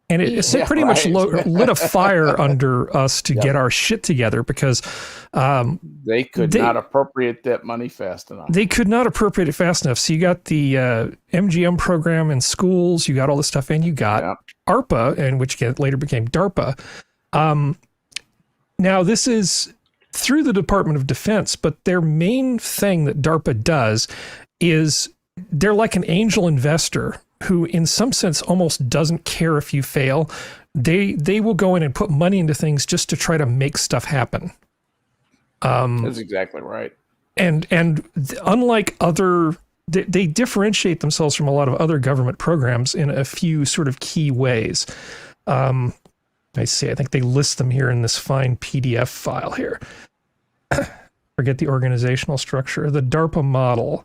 And it pretty much lit a fire under us to get our shit together because they could not appropriate that money fast enough. They could not appropriate it fast enough. So you got the MGM program in schools, you got all this stuff, and you got ARPA, and which later became DARPA. Now, this is through the Department of Defense, but their main thing that DARPA does is they're like an angel investor who, in some sense, almost doesn't care if you fail. They will go in and put money into things just to try to make stuff happen. That's exactly right. And unlike other, they differentiate themselves from a lot of other government programs in a few sort of key ways. I see. I think they list them here in this fine PDF file here. Forget the organizational structure. The DARPA model.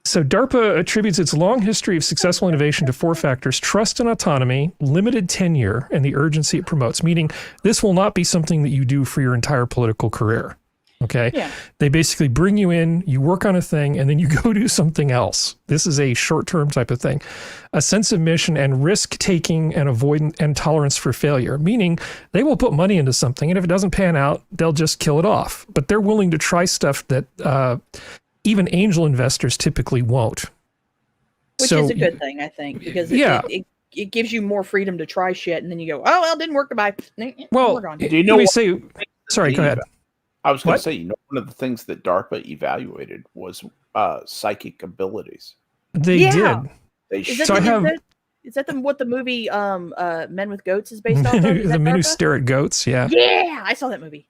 So DARPA attributes its long history of successful innovation to 4 factors: trust and autonomy, limited tenure, and the urgency it promotes, meaning this will not be something that you do for your entire political career. Okay. Yeah. They basically bring you in, you work on a thing, and then you go do something else. This is a short-term type of thing. A sense of mission and risk-taking and avoidance and tolerance for failure, meaning they will put money into something, and if it doesn't pan out, they'll just kill it off. But they're willing to try stuff that even angel investors typically won't. Which is a good thing, I think, because it gives you more freedom to try shit, and then you go, oh, well, it didn't work, goodbye. Well, do you know sorry, go ahead. I was going to say, one of the things that DARPA evaluated was psychic abilities. They did. Is that what the movie Men with Goats is based on? The Men Who Stare at Goats, yeah. Yeah, I saw that movie.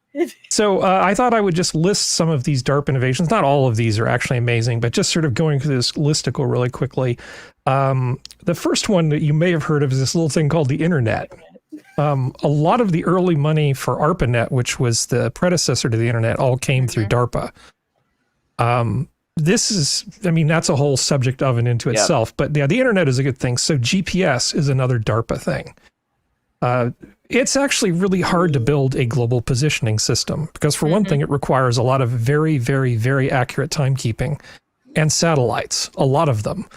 So I thought I would just list some of these DARPA innovations. Not all of these are actually amazing, but just sort of going through this listicle really quickly. The first one that you may have heard of is this little thing called the Internet. A lot of the early money for ARPANET, which was the predecessor to the Internet, all came through DARPA. This is, that's a whole subject of and into itself, but yeah, the Internet is a good thing. So GPS is another DARPA thing. It's actually really hard to build a global positioning system because, for one thing, it requires a lot of very, very, very accurate timekeeping and satellites, a lot of them.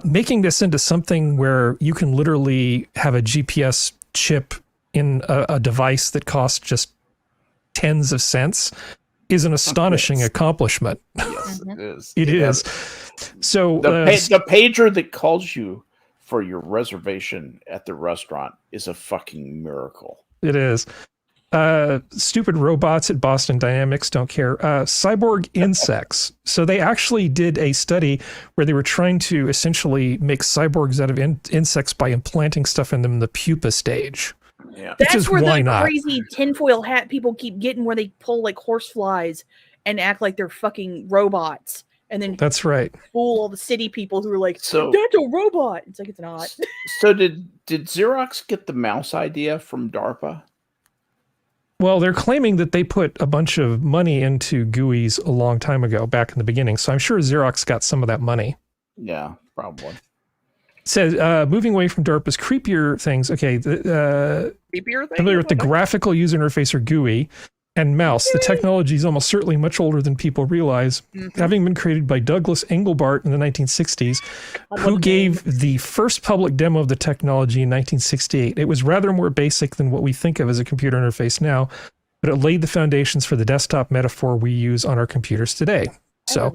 Making this into something where you can literally have a GPS chip in a device that costs just tens of cents is an astonishing accomplishment. Yes, it is. It is. So the pager that calls you for your reservation at the restaurant is a fucking miracle. It is. Stupid robots at Boston Dynamics don't care. Cyborg insects. So they actually did a study where they were trying to essentially make cyborgs out of insects by implanting stuff in them in the pupa stage. Yeah. That's where why the not? crazy tinfoil hat people keep getting, where they pull like horseflies and act like they're fucking robots, and then That's right. fool all the city people who are like, So- that's a robot. It's like, it's not. So did Xerox get the mouse idea from DARPA? Well, they're claiming that they put a bunch of money into GUIs a long time ago, back in the beginning. So I'm sure Xerox got some of that money. Yeah, probably. It says, moving away from DARPA's creepier things. Okay, familiar with the graphical user interface, or GUI, and mouse. The technology is almost certainly much older than people realize, having been created by Douglas Engelbart in the 1960s, who gave the first public demo of the technology in 1968. It was rather more basic than what we think of as a computer interface now, but it laid the foundations for the desktop metaphor we use on our computers today. So,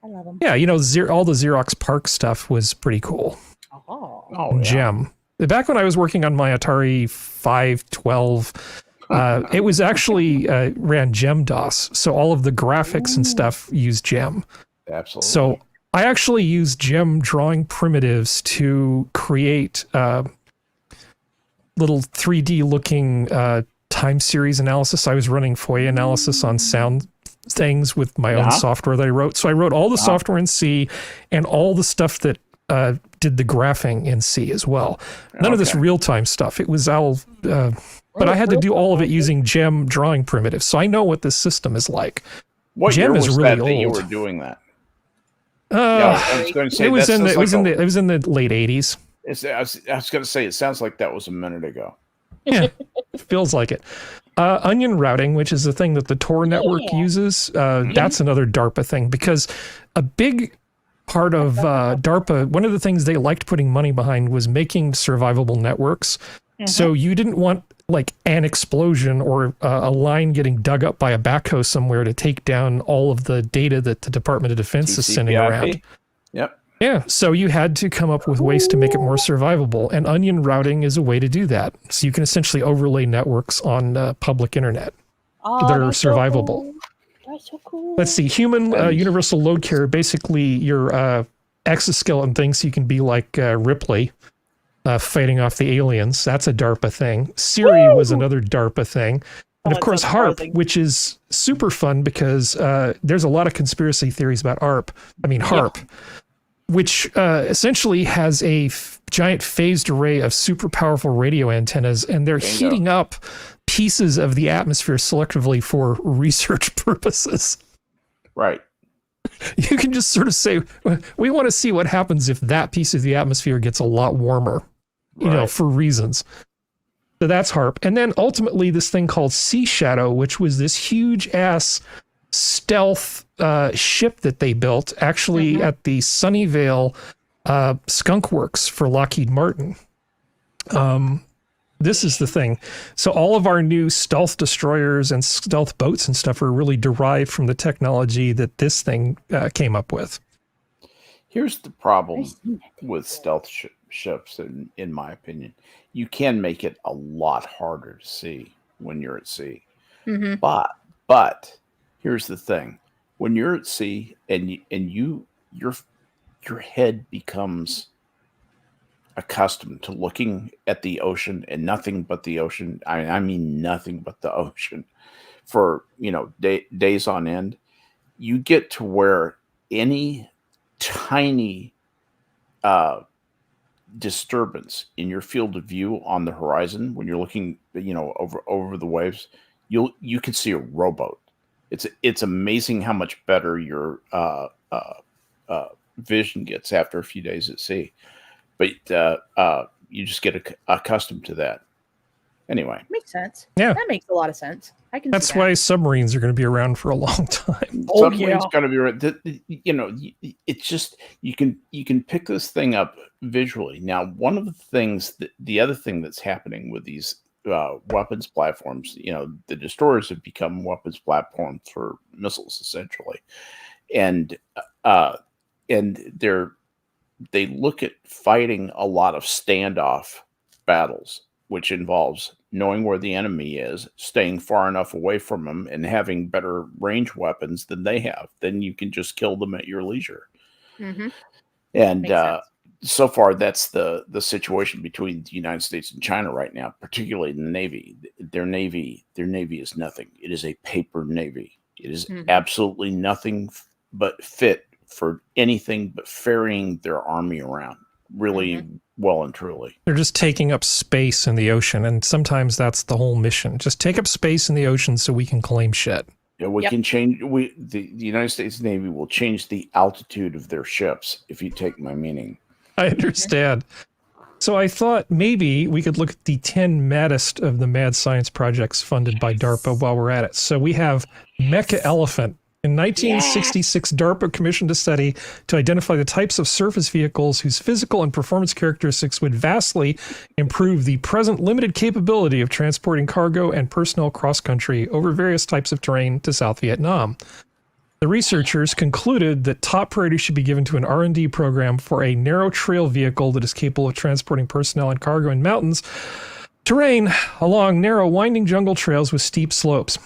I love them. yeah, you know, all the Xerox PARC stuff was pretty cool. Oh. Oh, yeah. Gem. Back when I was working on my Atari 512, it was actually ran Gem DOS, so all of the graphics and stuff used Gem. Absolutely. So I actually used Gem drawing primitives to create little 3D looking time series analysis. I was running FOIA analysis on sound things with my own software that I wrote. So I wrote all the software in C and all the stuff that did the graphing in C as well. None of this real-time stuff. It was all... but I had to do all of it using Gem drawing primitives, so I know what this system is like. What Gem year is was really that you old. were doing that? I was going to say it was that in the, sounds it was like in the it was in the late 80s. I was going to say, it sounds like that was a minute ago. Yeah, feels like it. Onion routing, which is the thing that the Tor network uses, that's another DARPA thing, because a big part of DARPA, one of the things they liked putting money behind was making survivable networks. So you didn't want like an explosion or a line getting dug up by a backhoe somewhere to take down all of the data that the Department of Defense is sending around. Yep. Yeah, so you had to come up with ways to make it more survivable, and onion routing is a way to do that. So you can essentially overlay networks on public internet that are survivable. That's so cool. Let's see, human universal load carrier, basically your exoskeleton thing, so you can be like Ripley fighting off the aliens. That's a DARPA thing. Siri was another DARPA thing. And of course, HARP, which is super fun because there's a lot of conspiracy theories about HARP, which essentially has a giant phased array of super powerful radio antennas, and they're heating up pieces of the atmosphere selectively for research purposes. Right. You can just sort of say, we want to see what happens if that piece of the atmosphere gets a lot warmer, you know, for reasons. So that's HARP. And then ultimately this thing called Sea Shadow, which was this huge ass stealth ship that they built actually at the Sunnyvale Skunk Works for Lockheed Martin. This is the thing. So all of our new stealth destroyers and stealth boats and stuff are really derived from the technology that this thing came up with. Here's the problem with stealth ships, in my opinion. You can make it a lot harder to see when you're at sea. But here's the thing. When you're at sea and your head becomes accustomed to looking at the ocean and nothing but the ocean. I mean nothing but the ocean for, days on end. You get to where any tiny disturbance in your field of view on the horizon, when you're looking, over the waves, you can see a rowboat. It's amazing how much better your vision gets after a few days at sea. But you just get accustomed to that. Anyway. Makes sense. Yeah. That makes a lot of sense. I can. That's why submarines are going to be around for a long time. Submarines going to be around. It's just you can pick this thing up visually. Now, one of the things the other thing that's happening with these weapons platforms, the destroyers have become weapons platforms for missiles essentially, and they're they look at fighting a lot of standoff battles, which involves knowing where the enemy is, staying far enough away from them, and having better range weapons than they have. Then you can just kill them at your leisure. Mm-hmm. And so far, that's the situation between the United States and China right now, particularly in the Navy. Their Navy is nothing. It is a paper Navy. It is absolutely nothing but fit for anything but ferrying their army around. Really well and truly. They're just taking up space in the ocean, and sometimes that's the whole mission. Just take up space in the ocean so we can claim shit. Yeah, we can change. The United States Navy will change the altitude of their ships, if you take my meaning. I understand. So I thought maybe we could look at the 10 maddest of the mad science projects funded by DARPA while we're at it. So we have Mecha Elephant. In 1966, DARPA commissioned a study to identify the types of surface vehicles whose physical and performance characteristics would vastly improve the present limited capability of transporting cargo and personnel cross-country over various types of terrain to South Vietnam. The researchers concluded that top priority should be given to an R&D program for a narrow trail vehicle that is capable of transporting personnel and cargo in mountains terrain along narrow winding jungle trails with steep slopes.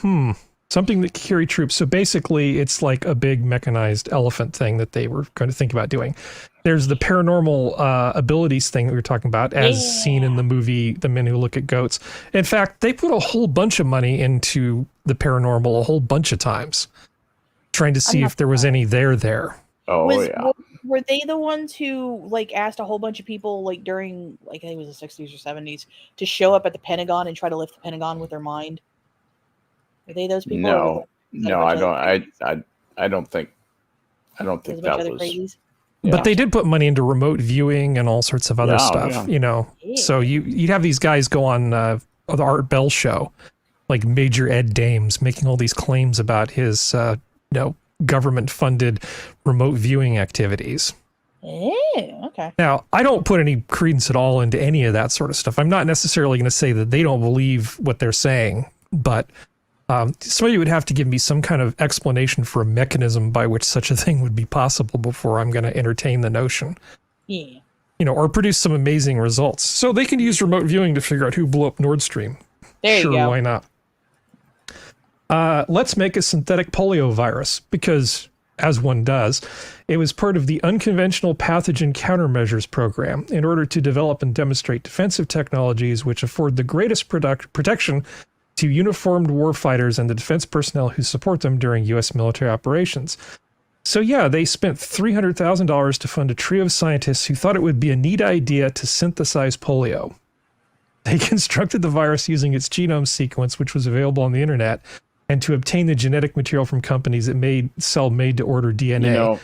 Something that can carry troops. So basically, it's like a big mechanized elephant thing that they were going to think about doing. There's the paranormal abilities thing that we were talking about, as seen in the movie The Men Who Look at Goats. In fact, they put a whole bunch of money into the paranormal a whole bunch of times, trying to see if there was any there. Oh, Were they the ones who like asked a whole bunch of people like during I think it was the 60s or 70s to show up at the Pentagon and try to lift the Pentagon with their mind? Are they those people? No, I don't think that was. Crazies? But they did put money into remote viewing and all sorts of other stuff, you know. Yeah. So you'd have these guys go on the Art Bell show, like Major Ed Dames, making all these claims about his, government-funded remote viewing activities. Okay. Now, I don't put any credence at all into any of that sort of stuff. I'm not necessarily going to say that they don't believe what they're saying, but somebody would have to give me some kind of explanation for a mechanism by which such a thing would be possible before I'm going to entertain the notion. Yeah. You know, or produce some amazing results. So they can use remote viewing to figure out who blew up Nord Stream. There you go. Sure, why not? Let's make a synthetic polio virus, because, as one does, it was part of the Unconventional Pathogen Countermeasures Program in order to develop and demonstrate defensive technologies which afford the greatest protection to uniformed warfighters and the defense personnel who support them during U.S. military operations. So yeah, they spent $300,000 to fund a trio of scientists who thought it would be a neat idea to synthesize polio. They constructed the virus using its genome sequence, which was available on the internet, and to obtain the genetic material from companies that sell made-to-order DNA.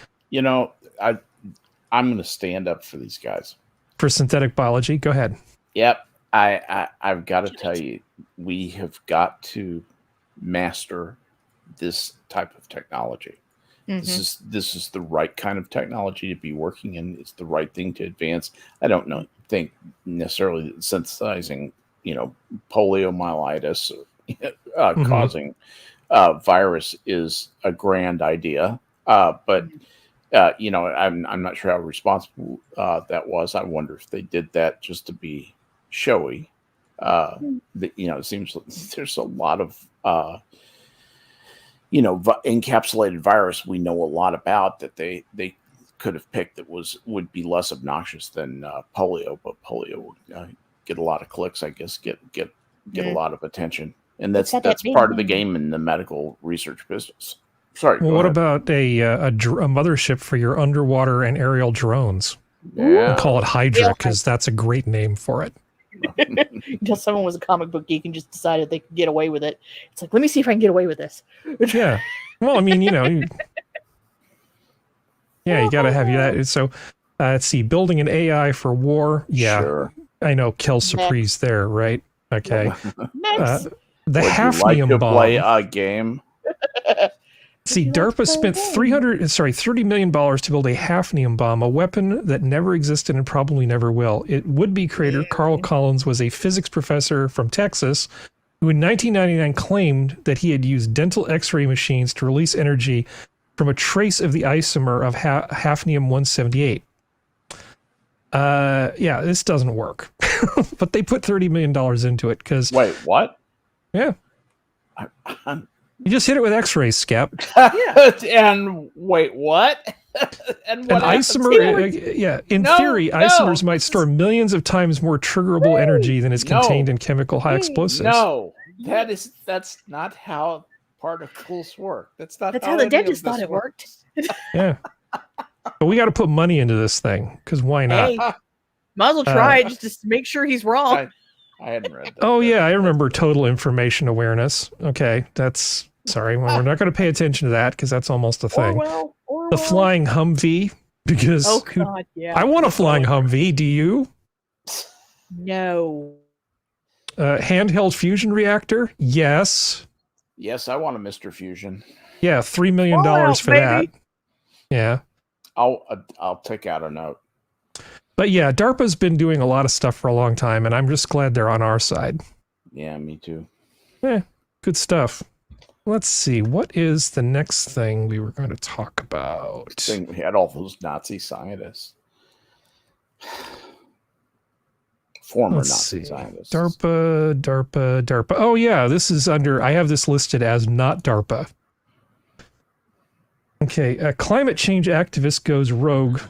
I'm going to stand up for these guys. For synthetic biology? Go ahead. Yep. I've got to tell you, we have got to master this type of technology. This is the right kind of technology to be working in. It's the right thing to advance. I don't think necessarily that synthesizing, poliomyelitis causing virus is a grand idea. But I'm not sure how responsible that was. I wonder if they did that just to be showy. It seems like there's a lot of encapsulated virus we know a lot about that they could have picked that would be less obnoxious than polio, but polio would get a lot of clicks, I guess, get a lot of attention, and that's part of the game in the medical research business. Sorry. Well, what about a mothership for your underwater and aerial drones? Yeah. We'll call it Hydra, because that's a great name for it. Until someone was a comic book geek and just decided they could get away with it. It's like, let me see if I can get away with this. Yeah. Well, I mean, you got to have that. So let's see, building an AI for war. Yeah. Sure. I know, kill surprise there, right? Okay. Next. The hafnium bomb. Play a game. See, DARPA spent $30 million to build a hafnium bomb, a weapon that never existed and probably never will. Would-be creator Carl Collins was a physics professor from Texas who in 1999 claimed that he had used dental X-ray machines to release energy from a trace of the isomer of hafnium-178. Yeah, this doesn't work. But they put $30 million into it because, Wait, what? yeah, I'm- you just hit it with X-rays, Skep. And wait, what? And An what happens isomer, here? yeah, in No, theory, no, isomers might this store millions of times more triggerable energy than is No. contained in chemical high explosives. No, that's not how particles work. That's not That's how how the any dentist of this thought it worked. Yeah. But we got to put money into this thing because why not? Hey, might as well try just to make sure he's wrong. I hadn't read that. Oh, yeah, I remember total information awareness. Okay, that's sorry. Well, we're not going to pay attention to that because that's almost a thing. Orwell. The flying Humvee, because Oh God, yeah. I want a flying Humvee. Do you? No. Handheld fusion reactor? Yes. Yes, I want a Mr. Fusion. Yeah, $3 million Fallout, for baby. that. Yeah. I'll take out a note. But yeah, DARPA's been doing a lot of stuff for a long time, and I'm just glad they're on our side. Yeah, me too. Good stuff. Let's see. What is the next thing we were going to talk about? Thing we had all those Nazi scientists. Former Let's Nazi see. scientists. DARPA. Oh, yeah. This is under, I have this listed as not DARPA. Okay. A climate change activist goes rogue,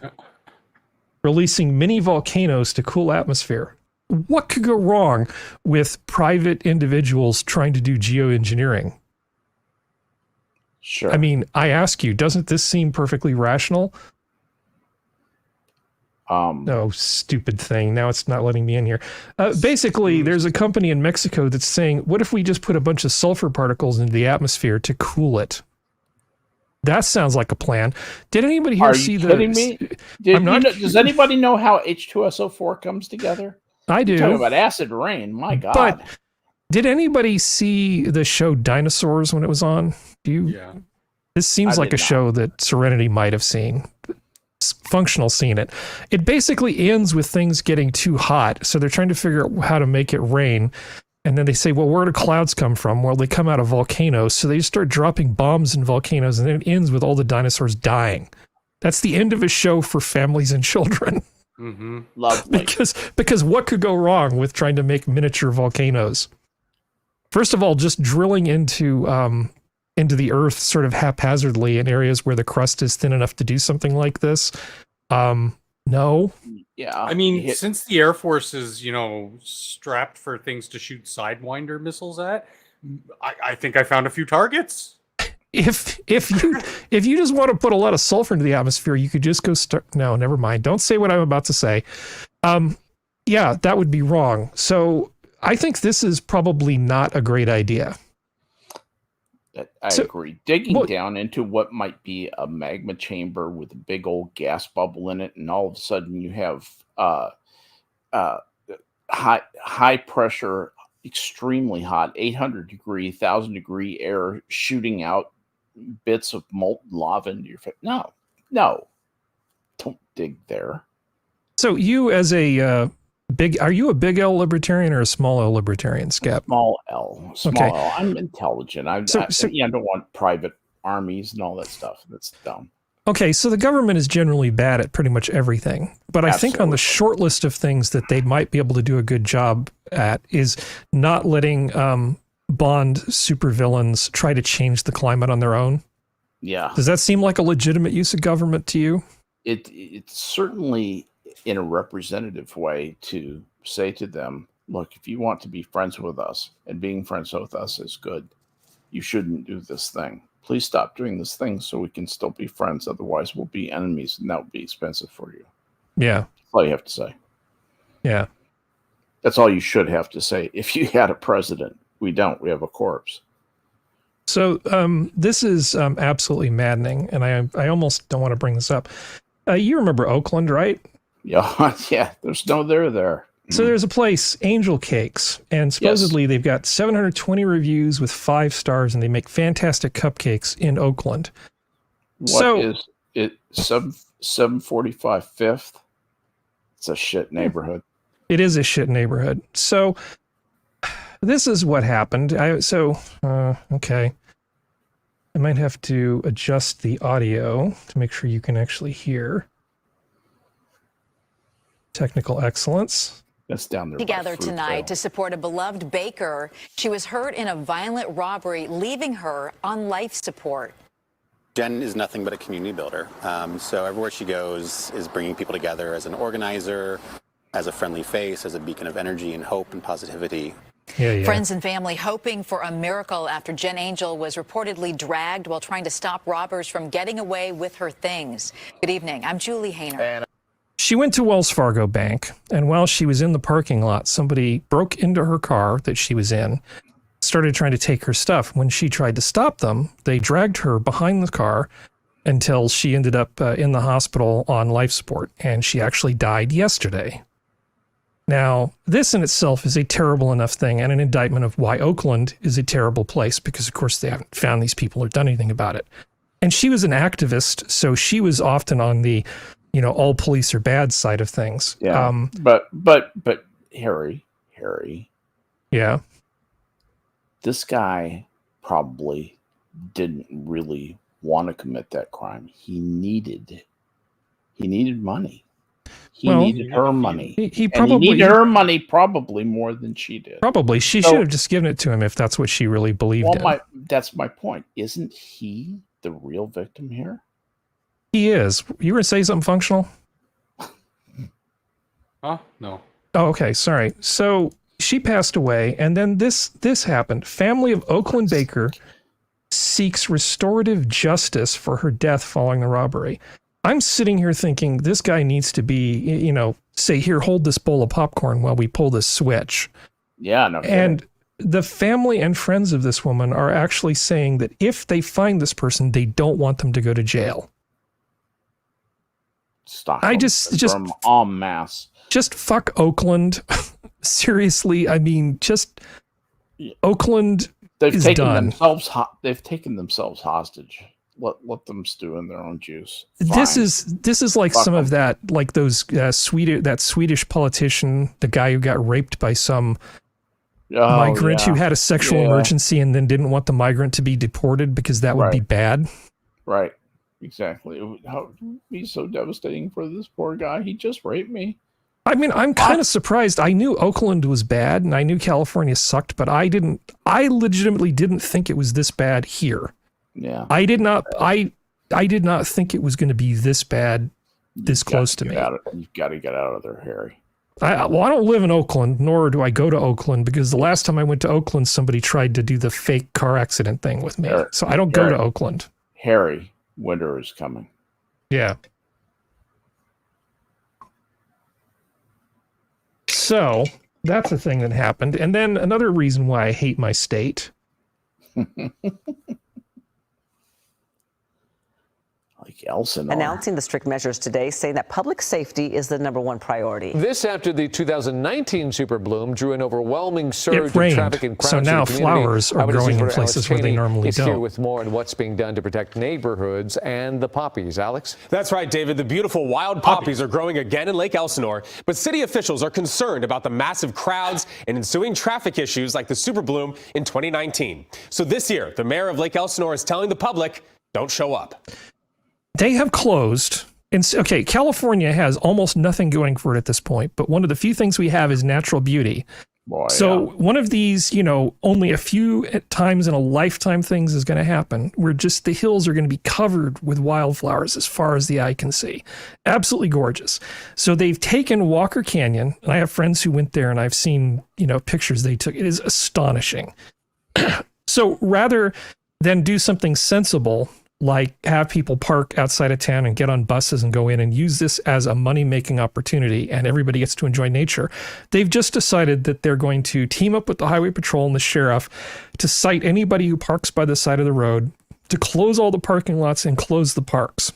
releasing mini volcanoes to cool atmosphere. What could go wrong with private individuals trying to do geoengineering? Sure. I mean, I ask you, doesn't this seem perfectly rational? No, stupid thing. Now it's not letting me in here. Basically, there's a company in Mexico that's saying, what if we just put a bunch of sulfur particles into the atmosphere to cool it? That sounds like a plan. Did anybody here Are see you the... kidding me? Does anybody know how H2SO4 comes together? I do. Talking about acid rain. My God. But did anybody see the show Dinosaurs when it was on? Do you? Yeah. This seems I like a did not. show that Serenity might have seen. Functional seen it. It basically ends with things getting too hot. So they're trying to figure out how to make it rain. And then they say, well, where do clouds come from? Well, they come out of volcanoes. So they just start dropping bombs in volcanoes. And then it ends with all the dinosaurs dying. That's the end of a show for families and children. Mm-hmm. Lovely. Because what could go wrong with trying to make miniature volcanoes? First of all, just drilling into the earth sort of haphazardly in areas where the crust is thin enough to do something like this. No. Yeah. I mean, since the Air Force is, strapped for things to shoot Sidewinder missiles at, I think I found a few targets. If you just want to put a lot of sulfur into the atmosphere, you could just go start. No, never mind. Don't say what I'm about to say. Yeah, that would be wrong. So I think this is probably not a great idea. I agree. Digging down into what might be a magma chamber with a big old gas bubble in it, and all of a sudden you have high pressure, extremely hot, 800-degree, 1,000-degree air shooting out bits of molten lava into your face. No, don't dig there. So you as a are you a big L libertarian or a small L libertarian, Skep? Small L. Okay. L. I'm intelligent. I don't want private armies and all that stuff. That's dumb. Okay, so the government is generally bad at pretty much everything. But I think on the short list of things that they might be able to do a good job at is not letting Bond supervillains try to change the climate on their own. Yeah. Does that seem like a legitimate use of government to you? It's certainly in a representative way to say to them, look, if you want to be friends with us, and being friends with us is good, you shouldn't do this thing. Please stop doing this thing so we can still be friends. Otherwise, we'll be enemies, and that would be expensive for you. Yeah. That's all you have to say. Yeah. That's all you should have to say. If you had a president, we don't. We have a corpse. So this is absolutely maddening, and I almost don't want to bring this up. You remember Oakland, right? Yeah. There's no there. So there's a place, Angel Cakes, and supposedly they've got 720 reviews with 5 stars, and they make fantastic cupcakes in Oakland. What is it? 745 Fifth? It's a shit neighborhood. It is a shit neighborhood. So this is what happened. Okay. I might have to adjust the audio to make sure you can actually hear. Technical excellence. That's down there. Together tonight to support a beloved baker. She was hurt in a violent robbery, leaving her on life support. Jen is nothing but a community builder. So everywhere she goes is bringing people together as an organizer, as a friendly face, as a beacon of energy and hope and positivity. Yeah. Friends and family hoping for a miracle after Jen Angel was reportedly dragged while trying to stop robbers from getting away with her things. Good evening. I'm Julie Hayner. She went to Wells Fargo Bank, and while she was in the parking lot, somebody broke into her car that she was in, started trying to take her stuff. When she tried to stop them, they dragged her behind the car until she ended up in the hospital on life support, and she actually died yesterday. Now, this in itself is a terrible enough thing and an indictment of why Oakland is a terrible place, because, of course, they haven't found these people or done anything about it. And she was an activist, so she was often on the all police are bad side of things. Yeah. But Harry. Yeah. This guy probably didn't really want to commit that crime. He needed money. He needed her money. He needed her money probably more than she did. Probably. She should have just given it to him if that's what she really believed in. That's my point. Isn't he the real victim here? He is. You were going to say something functional? Huh? No. Oh, okay. Sorry. So she passed away, and then this happened. Family of Oakland Baker seeks restorative justice for her death following the robbery. I'm sitting here thinking this guy needs to be, say, here, hold this bowl of popcorn while we pull this switch. Yeah, no. And the family and friends of this woman are actually saying that if they find this person, they don't want them to go to jail. I just en masse. Just fuck Oakland. Seriously, I mean, just Oakland is done. They've taken themselves hostage. Let them stew in their own juice. This is like fuck some them. Of that, like those Swedish politician, the guy who got raped by some migrant who had a sexual emergency and then didn't want the migrant to be deported because that would be bad. Right. Exactly. How be so devastating for this poor guy. He just raped me. I mean, I'm kind of surprised. I knew Oakland was bad and I knew California sucked, but I legitimately didn't think it was this bad here. Yeah. I did not think it was going to be this bad, this close to me. You've got to get out of there, Harry. I don't live in Oakland, nor do I go to Oakland, because the last time I went to Oakland, somebody tried to do the fake car accident thing with me. So I don't go to Oakland. Harry, winter is coming. Yeah. So that's a thing that happened. And then another reason why I hate my state. Like Elsinore. Announcing the strict measures today, saying that public safety is the #1 priority. This after the 2019 super bloom drew an overwhelming surge of traffic and crowds. So now flowers are growing in places where they normally don't. Here with more on what's being done to protect neighborhoods and the poppies. Alex? That's right, David. The beautiful wild poppies are growing again in Lake Elsinore, but city officials are concerned about the massive crowds and ensuing traffic issues like the super bloom in 2019. So this year, the mayor of Lake Elsinore is telling the public, don't show up. They have closed. And okay, California has almost nothing going for it at this point, but one of the few things we have is natural beauty. One of these, only a few times in a lifetime things is going to happen, where just the hills are going to be covered with wildflowers as far as the eye can see. Absolutely gorgeous. So they've taken Walker Canyon, and I have friends who went there, and I've seen, pictures they took. It is astonishing. So rather than do something sensible, like have people park outside of town and get on buses and go in and use this as a money-making opportunity and everybody gets to enjoy nature, they've just decided that they're going to team up with the highway patrol and the sheriff to cite anybody who parks by the side of the road, to close all the parking lots and close the parks.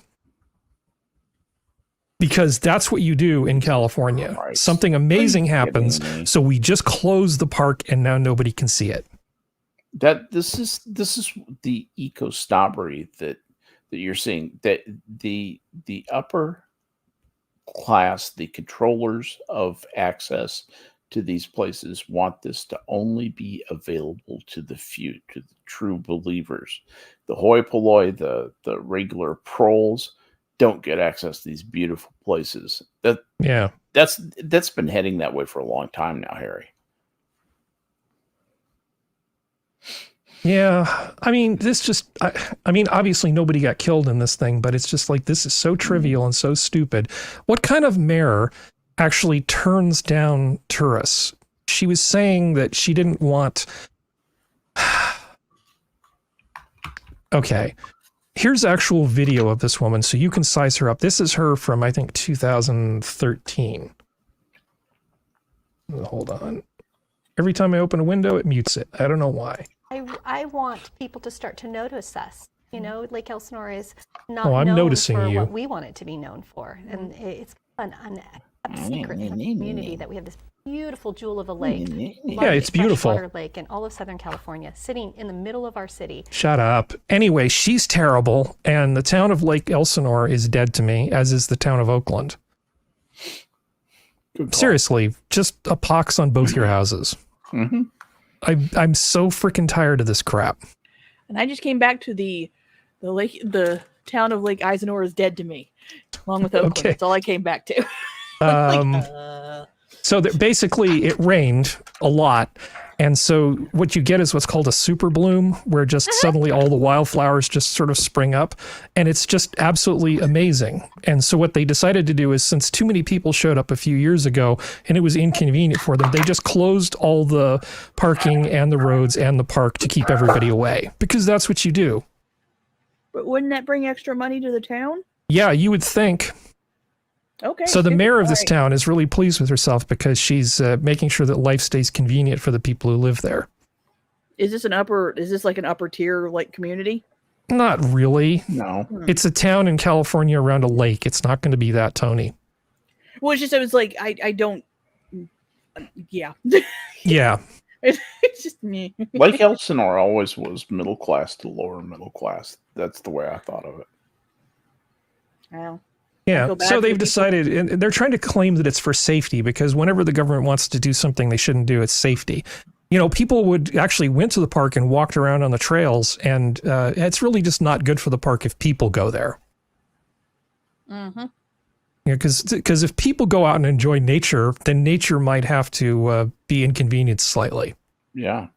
Because that's what you do in California. Right. Something amazing happens, so we just close the park and now nobody can see it. This is the eco-snobbery that you're seeing, that the upper class, the controllers of access to these places want this to only be available to the few, to the true believers. The hoi polloi, the regular proles don't get access to these beautiful places. that's been heading that way for a long time now, Harry. Yeah, I mean, I mean, obviously nobody got killed in this thing, but it's just like, this is so trivial and so stupid. What kind of mayor actually turns down tourists? She was saying that she didn't want... Okay, here's actual video of this woman, so you can size her up. This is her from, I think, 2013. Hold on. Every time I open a window, it mutes it. I don't know why. I want people to start to notice us. You know, Lake Elsinore is not I'm known noticing for you. what we want it to be known for. And it's an secret community that we have this beautiful jewel of a lake. Yeah, it's beautiful. Freshwater lake in all of Southern California, sitting in the middle of our city. Shut up. Anyway, she's terrible, and the town of Lake Elsinore is dead to me, as is the town of Oakland. Seriously, just a pox on both your houses. Mm-hmm. I'm so freaking tired of this crap. And I just came back to the town of Lake Eisenhower is dead to me, along with Oakland. Okay. That's all I came back to. So that basically it rained a lot. And so what you get is what's called a super bloom, where just suddenly all the wildflowers just sort of spring up. And it's just absolutely amazing. And so what they decided to do is, since too many people showed up a few years ago and it was inconvenient for them, they just closed all the parking and the roads and the park to keep everybody away. Because that's what you do. But wouldn't that bring extra money to the town? Yeah, you would think. Okay. So the mayor of this Alright. town is really pleased with herself because she's making sure that life stays convenient for the people who live there. Is this like an upper tier like community? Not really. No. It's a town in California around a lake. It's not going to be that, Tony. Well, it's just, I was like, I don't, yeah. Yeah. It's just me. Lake Elsinore always was middle class to lower middle class. That's the way I thought of it. Wow. Yeah, so they've decided, and they're trying to claim that it's for safety, because whenever the government wants to do something they shouldn't do, it's safety. You know, people would actually went to the park and walked around on the trails, and it's really just not good for the park if people go there. Mm-hmm. Yeah, because if people go out and enjoy nature, then nature might have to be inconvenienced slightly. Yeah.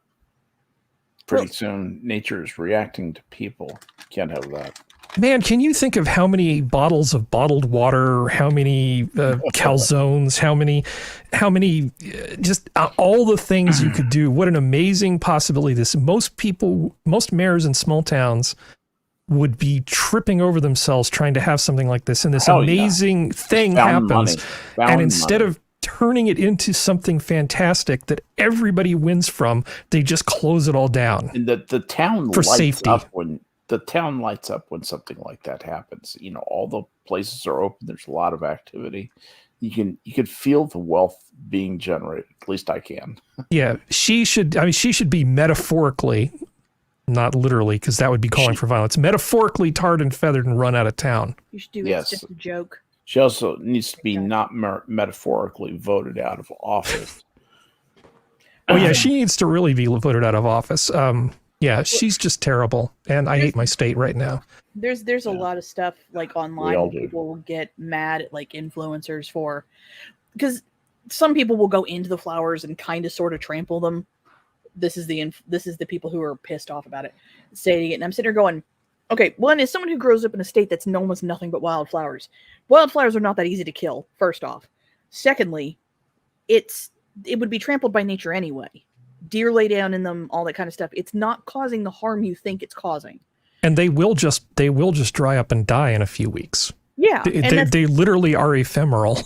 Pretty soon, nature is reacting to people. Can't have that. Man, can you think of how many bottles of bottled water, how many calzones, how many, just all the things you could do? What an amazing possibility most mayors in small towns would be tripping over themselves trying to have something like this. And this amazing thing happens. And instead of turning it into something fantastic that everybody wins from, they just close it all down. And the town for lights safety. up when the town lights up when something like that happens. You know, all the places are open. There's a lot of activity. You can feel the wealth being generated. At least I can. Yeah, she should be metaphorically, not literally, because that would be calling for violence. Metaphorically tarred and feathered and run out of town. You should do it. It's just a joke. She also needs to be not metaphorically voted out of office. Oh yeah, she needs to really be voted out of office. Yeah, she's just terrible, and I hate my state right now. There's a lot of stuff like online where people will get mad at like influencers because some people will go into the flowers and kind of sort of trample them. This is the people who are pissed off about it, stating it, and I'm sitting there going, okay, one is someone who grows up in a state that's almost nothing but wildflowers. Wildflowers are not that easy to kill. First off, secondly, it would be trampled by nature anyway. Deer lay down in them, all that kind of stuff. It's not causing the harm you think it's causing. And they will just dry up and die in a few weeks. Yeah. They literally are ephemeral.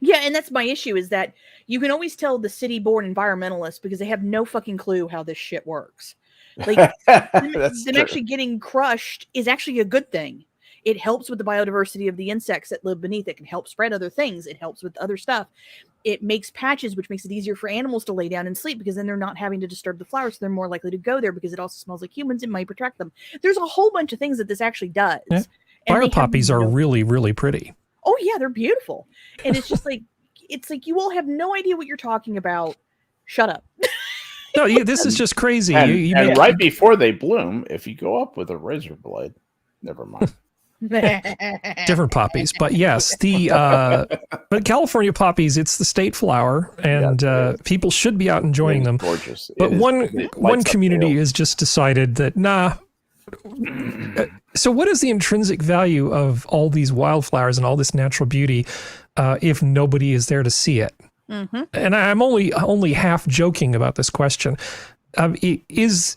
Yeah, and that's my issue, is that you can always tell the city-born environmentalists because they have no fucking clue how this shit works. Like, them actually getting crushed is actually a good thing. It helps with the biodiversity of the insects that live beneath. It can help spread other things. It helps with other stuff. It makes patches, which makes it easier for animals to lay down and sleep, because then they're not having to disturb the flowers. So they're more likely to go there because it also smells like humans. It might protect them. There's a whole bunch of things that this actually does. Yeah. Fire poppies are really, really pretty. Oh yeah, they're beautiful. And it's just like, it's like you all have no idea what you're talking about. Shut up. No, this is just crazy. And right before they bloom, if you go up with a razor blade, never mind. Different poppies, but yes, but California poppies, it's the state flower, and people should be out enjoying them. Gorgeous. But one community has just decided that nah. So what is the intrinsic value of all these wildflowers and all this natural beauty if nobody is there to see it? Mm-hmm. And I'm only half joking about this question. Is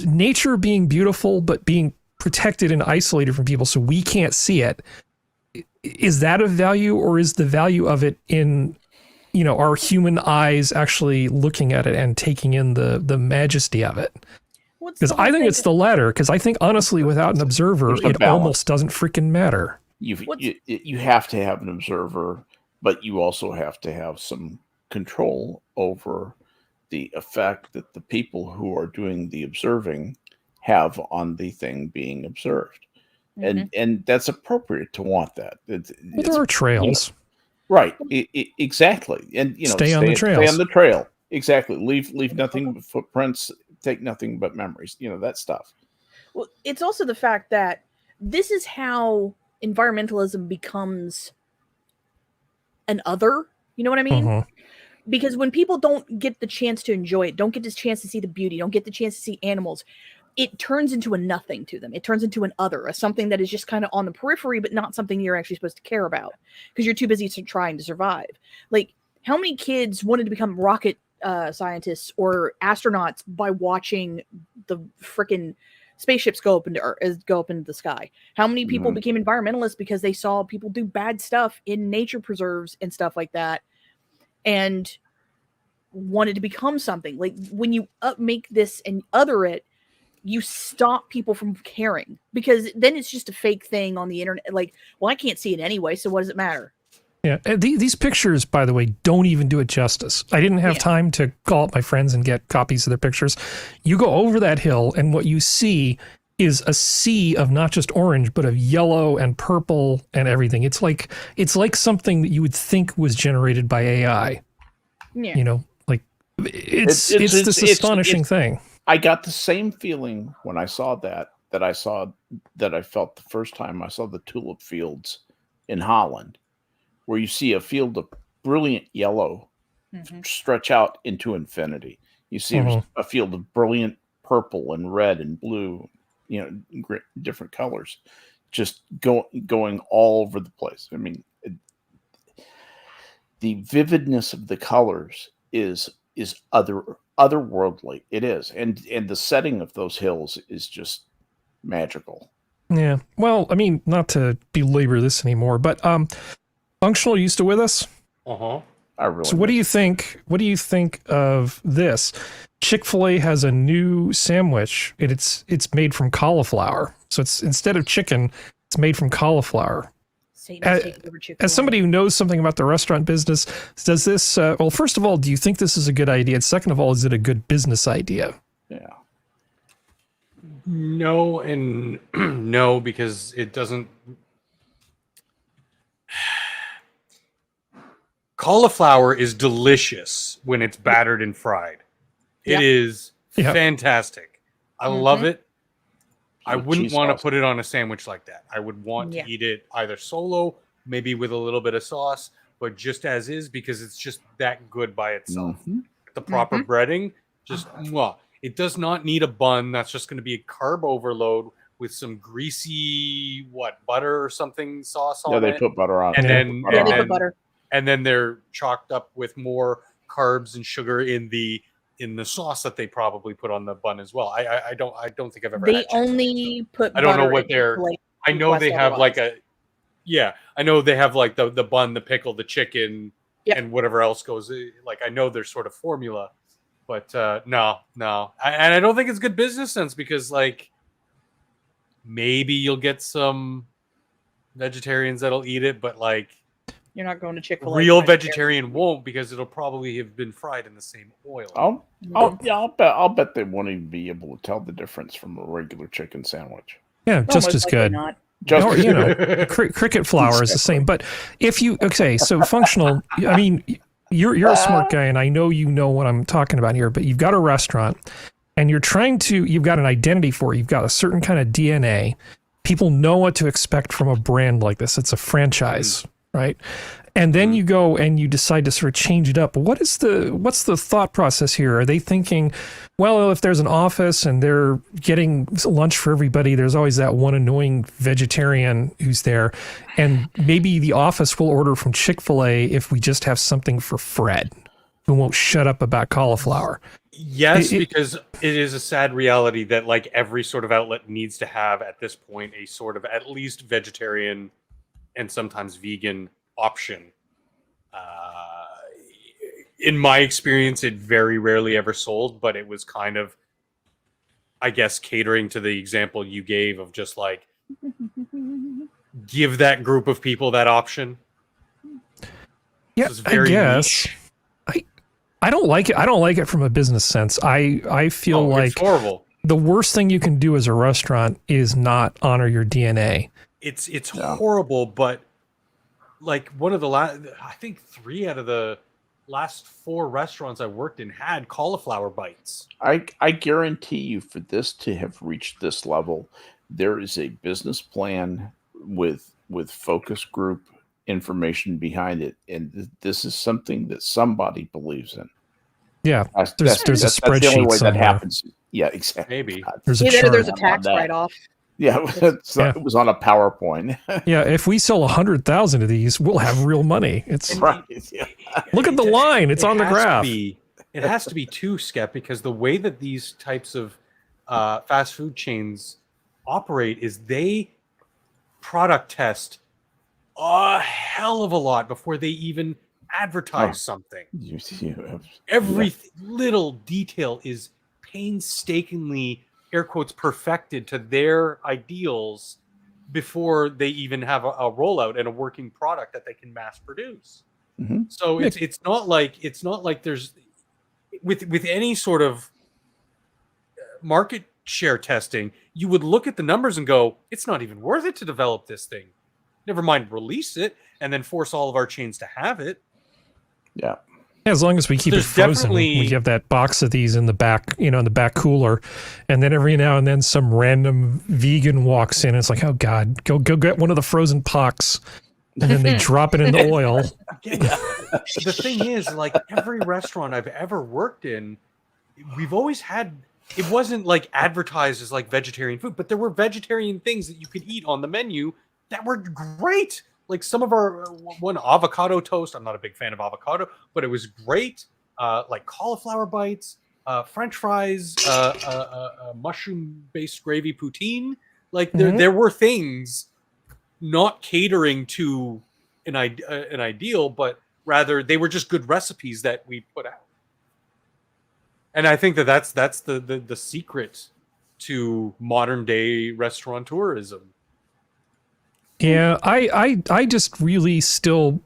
nature being beautiful but being protected and isolated from people so we can't see it? Is that of value, or is the value of it in, our human eyes actually looking at it and taking in the majesty of it? Because I think it's the latter, because I think honestly without an observer it almost doesn't freaking matter. You have to have an observer, but you also have to have some control over the effect that the people who are doing the observing have on the thing being observed. Mm-hmm. And that's appropriate to want that. Well, there are trails. Right. Exactly. And stay on the trails. Stay on the trail. Exactly. Leave nothing but footprints, take nothing but memories, that stuff. Well, it's also the fact that this is how environmentalism becomes an other, you know what I mean? Mm-hmm. Because when people don't get the chance to enjoy it, don't get the chance to see the beauty, don't get the chance to see animals, it turns into a nothing to them. It turns into an other, something that is just kind of on the periphery, but not something you're actually supposed to care about because you're too busy trying to survive. Like, how many kids wanted to become rocket scientists or astronauts by watching the freaking spaceships go up into the sky? How many people became environmentalists because they saw people do bad stuff in nature preserves and stuff like that and wanted to become something? Like, when you make this and other it, you stop people from caring, because then it's just a fake thing on the internet. Like, well, I can't see it anyway, so what does it matter? Yeah, these pictures, by the way, don't even do it justice. I didn't have time to call up my friends and get copies of their pictures. You go over that hill, and what you see is a sea of not just orange, but of yellow and purple and everything. It's like something that you would think was generated by AI. Yeah. It's this astonishing thing. I got the same feeling when I saw that I felt the first time I saw the tulip fields in Holland, where you see a field of brilliant yellow stretch out into infinity. You see a field of brilliant purple and red and blue, different colors, just going all over the place. I mean, the vividness of the colors is otherworldly. It is, and the setting of those hills is just magical. Yeah. Well, I mean, not to belabor this anymore, but Functional used to with us. So what do you think? What do you think of this? Chick-fil-A has a new sandwich. It's made from cauliflower. So it's, instead of chicken, it's made from cauliflower. As somebody who knows something about the restaurant business, does this, well, first of all, do you think this is a good idea? And second of all, is it a good business idea? Yeah. No, and no, because it doesn't. Cauliflower is delicious when it's battered and fried. It is fantastic. I love it. I wouldn't want to put it on a sandwich like that. I would want to eat it either solo, maybe with a little bit of sauce, but just as is, because it's just that good by itself. The proper breading, just it does not need a bun. That's just going to be a carb overload with some greasy butter or something sauce on it. Yeah, they put butter on it. They put butter. And then they're chalked up with more carbs and sugar in the sauce that they probably put on the bun as well. I don't think I've ever. They only put. I don't know what they're. I know they have like a. Yeah, I know they have like the bun, the pickle, the chicken, and whatever else goes. Like, I know their sort of formula, but no, and I don't think it's good business sense, because like maybe you'll get some vegetarians that'll eat it, but like. You're not going to Chick-fil-A. Real vegetarian won't, because it'll probably have been fried in the same oil. I'll bet they won't even be able to tell the difference from a regular chicken sandwich. Yeah, just as good. Cricket flour is the same. But if you so Functional, I mean, you're a smart guy, and I know you know what I'm talking about here. But you've got a restaurant, and you've got an identity for it. You've got a certain kind of DNA. people know what to expect from a brand like this. It's a franchise, right? And then you go and you decide to sort of change it up. What's the thought process here? Are they thinking, well, if there's an office and they're getting lunch for everybody, there's always that one annoying vegetarian who's there, and maybe the office will order from Chick-fil-A if we just have something for Fred, who won't shut up about cauliflower. Yes, because it is a sad reality that like every sort of outlet needs to have at this point a sort of at least vegetarian and sometimes vegan option. In my experience, it very rarely ever sold, but it was kind of, I guess, catering to the example you gave of just like give that group of people that option. Yeah, I guess. I don't like it. I don't like it from a business sense. I feel like it's horrible. The worst thing you can do as a restaurant is not honor your DNA. It's horrible, but like one of the last, I think 3 out of the last 4 restaurants I worked in had cauliflower bites. I guarantee you, for this to have reached this level, there is a business plan with focus group information behind it, and this is something that somebody believes in. Yeah, there's a spreadsheet that's the only way somewhere. that happens. Yeah, exactly. Maybe there's a there's a tax write-off. Yeah, it was on a PowerPoint. Yeah, if we sell 100,000 of these, we'll have real money. It's right. Yeah. Look at the line; it's on the graph. It has to be too, Skep, because the way that these types of fast food chains operate is they product test a hell of a lot before they even advertise something. Every little detail is painstakingly, air quotes, perfected to their ideals before they even have a rollout and a working product that they can mass produce. Mm-hmm. So it's not like there's with any sort of market share testing, you would look at the numbers and go, it's not even worth it to develop this thing. Never mind release it and then force all of our chains to have it. Yeah. As long as we keep it frozen, we have that box of these in the back, in the back cooler, and then every now and then some random vegan walks in. And it's like, oh God, go get one of the frozen Pocks, and then they drop it in the oil. The thing is, like every restaurant I've ever worked in, we've always had. It wasn't like advertised as like vegetarian food, but there were vegetarian things that you could eat on the menu that were great. Like some of our one avocado toast. I'm not a big fan of avocado, but it was great. Like cauliflower bites, French fries, mushroom-based gravy poutine. Like there were things not catering to an ideal, but rather they were just good recipes that we put out. And I think that's the secret to modern day restaurateurism. Yeah, I just really still,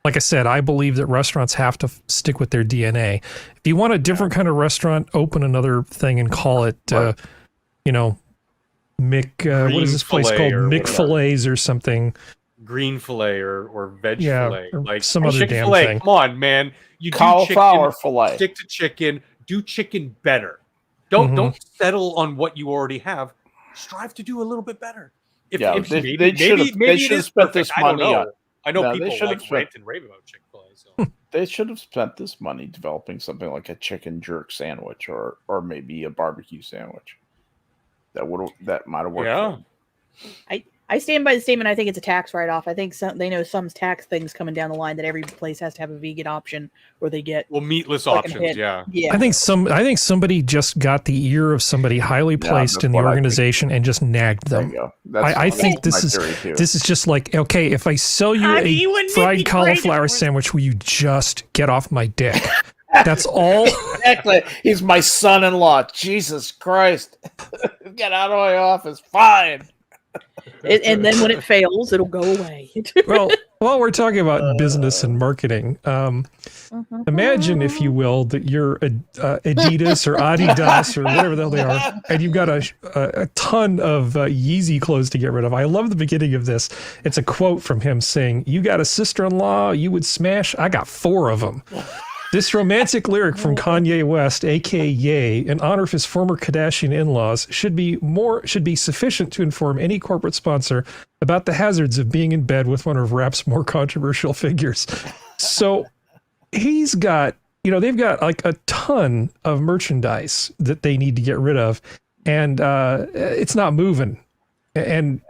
like I said, I believe that restaurants have to stick with their DNA. If you want a different kind of restaurant, open another thing and call it, Mick, what is this place called? Mick Fillets or something. Green fillet or veg fillet. Or like some other damn Chick-fil-A, thing. Come on, man. You do cauliflower chicken, fillet. Stick to chicken. Do chicken better. Don't settle on what you already have. Strive to do a little bit better. They should have spent this money on. I know people like rant and rave about Chick-fil-A. So. They should have spent this money developing something like a chicken jerk sandwich or maybe a barbecue sandwich. That might have worked. Yeah. I stand by the statement. I think it's a tax write-off. I think they know some tax things coming down the line that every place has to have a vegan option, or they get meatless options. Yeah. I think somebody just got the ear of somebody highly placed in the organization and just nagged them. I think this is just like, okay, if I sell you a fried cauliflower sandwich, will you just get off my dick? That's all. Exactly. He's my son-in-law. Jesus Christ. Get out of my office. Fine. And then when it fails, it'll go away. Well, while we're talking about business and marketing, imagine, if you will, that you're Adidas or Adidas or whatever the hell they are, and you've got a ton of Yeezy clothes to get rid of. I love the beginning of this. It's a quote from him saying, "You got a sister-in-law you would smash? I got 4 of them." This romantic lyric from Kanye West, aka Ye, in honor of his former Kardashian in-laws, should be sufficient to inform any corporate sponsor about the hazards of being in bed with one of rap's more controversial figures. So he's got, they've got like a ton of merchandise that they need to get rid of, and it's not moving. And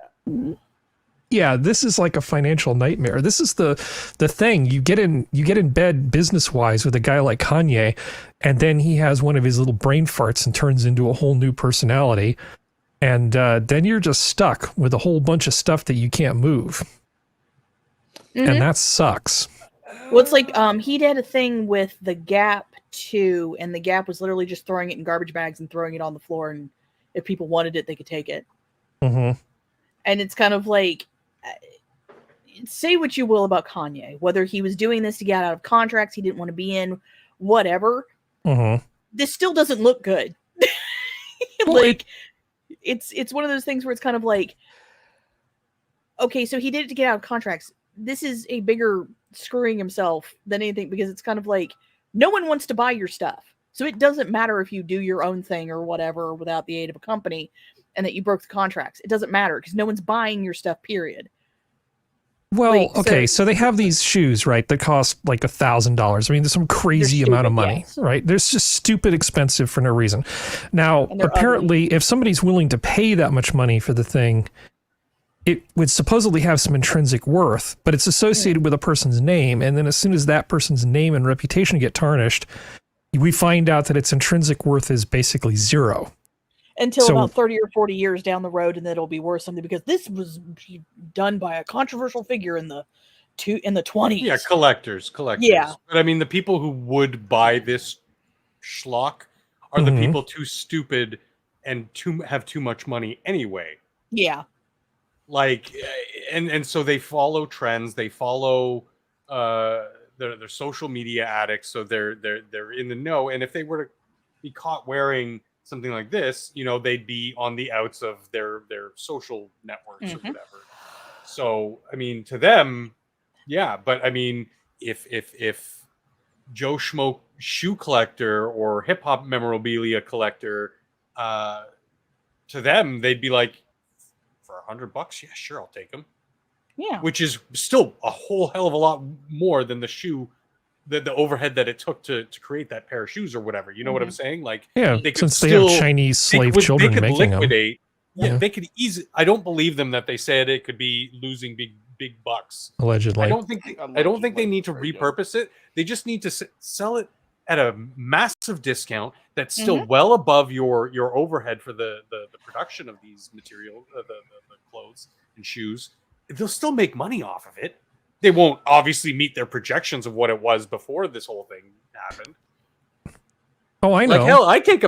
yeah, this is like a financial nightmare. This is the thing. You get in bed business-wise with a guy like Kanye, and then he has one of his little brain farts and turns into a whole new personality. And then you're just stuck with a whole bunch of stuff that you can't move. Mm-hmm. And that sucks. Well, it's like he did a thing with the Gap too, and the Gap was literally just throwing it in garbage bags and throwing it on the floor, and if people wanted it, they could take it. Mm-hmm. And it's kind of like, say what you will about Kanye, whether he was doing this to get out of contracts he didn't want to be in, whatever. Mm-hmm. This still doesn't look good. Like, it's one of those things where it's kind of like, okay, so he did it to get out of contracts. This is a bigger screwing himself than anything, because it's kind of like no one wants to buy your stuff. So it doesn't matter if you do your own thing or whatever without the aid of a company and that you broke the contracts. It doesn't matter because no one's buying your stuff, period. Well, okay, so they have these shoes, right, that cost like $1,000. I mean, there's some crazy amount of money, yes. Right? They're just stupid expensive for no reason. Now, apparently, if somebody's willing to pay that much money for the thing, it would supposedly have some intrinsic worth, but it's associated with a person's name. And then as soon as that person's name and reputation get tarnished, we find out that its intrinsic worth is basically zero. Until about 30 or 40 years down the road, and then it'll be worth something because this was done by a controversial figure in the 20s. Yeah, collectors. Yeah. But I mean, the people who would buy this schlock are the people too stupid and have too much money anyway. Yeah. Like, and so they follow trends. They follow they're social media addicts, so they're in the know. And if they were to be caught wearing something like this, they'd be on the outs of their social networks or whatever. So, I mean, to them, yeah. But I mean, if Joe Schmo shoe collector or hip hop memorabilia collector, to them, they'd be like, for $100, yeah, sure, I'll take them. Yeah, which is still a whole hell of a lot more than the shoe. The overhead that it took to create that pair of shoes or whatever, you know what I'm saying? Like, yeah, since they have Chinese slave children making them. Yeah, they could easily. I don't believe them that they said it could be losing big bucks. Allegedly, I don't think they need to repurpose it. They just need to sell it at a massive discount that's still well above your overhead for the production of these materials, the clothes and shoes. They'll still make money off of it. They won't obviously meet their projections of what it was before this whole thing happened. Oh, I know. Like, hell, I take a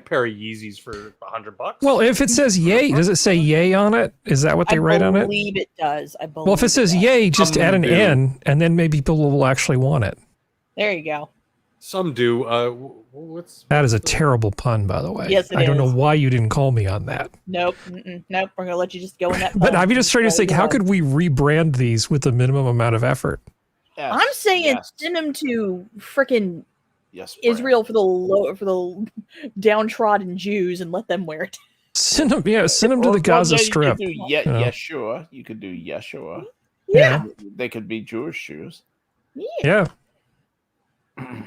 pair of Yeezys for $100. Well, if it says yay, does it say yay on it? Is that what they write on it? I believe it does. Well, if it says yay, just add an N, and then maybe people will actually want it. There you go. Some do. That is a terrible pun, by the way. Yes, it is. I don't know why you didn't call me on that. Nope. Nope. We're going to let you just go in that pun. But I'm just trying to think, how could we rebrand these with the minimum amount of effort? Yes, I'm saying send them to frickin' Israel for the downtrodden Jews and let them wear it. Send them to the Gaza Strip. Yeshua. You could do Yeshua. Yeah. They could be Jewish shoes. Yeah.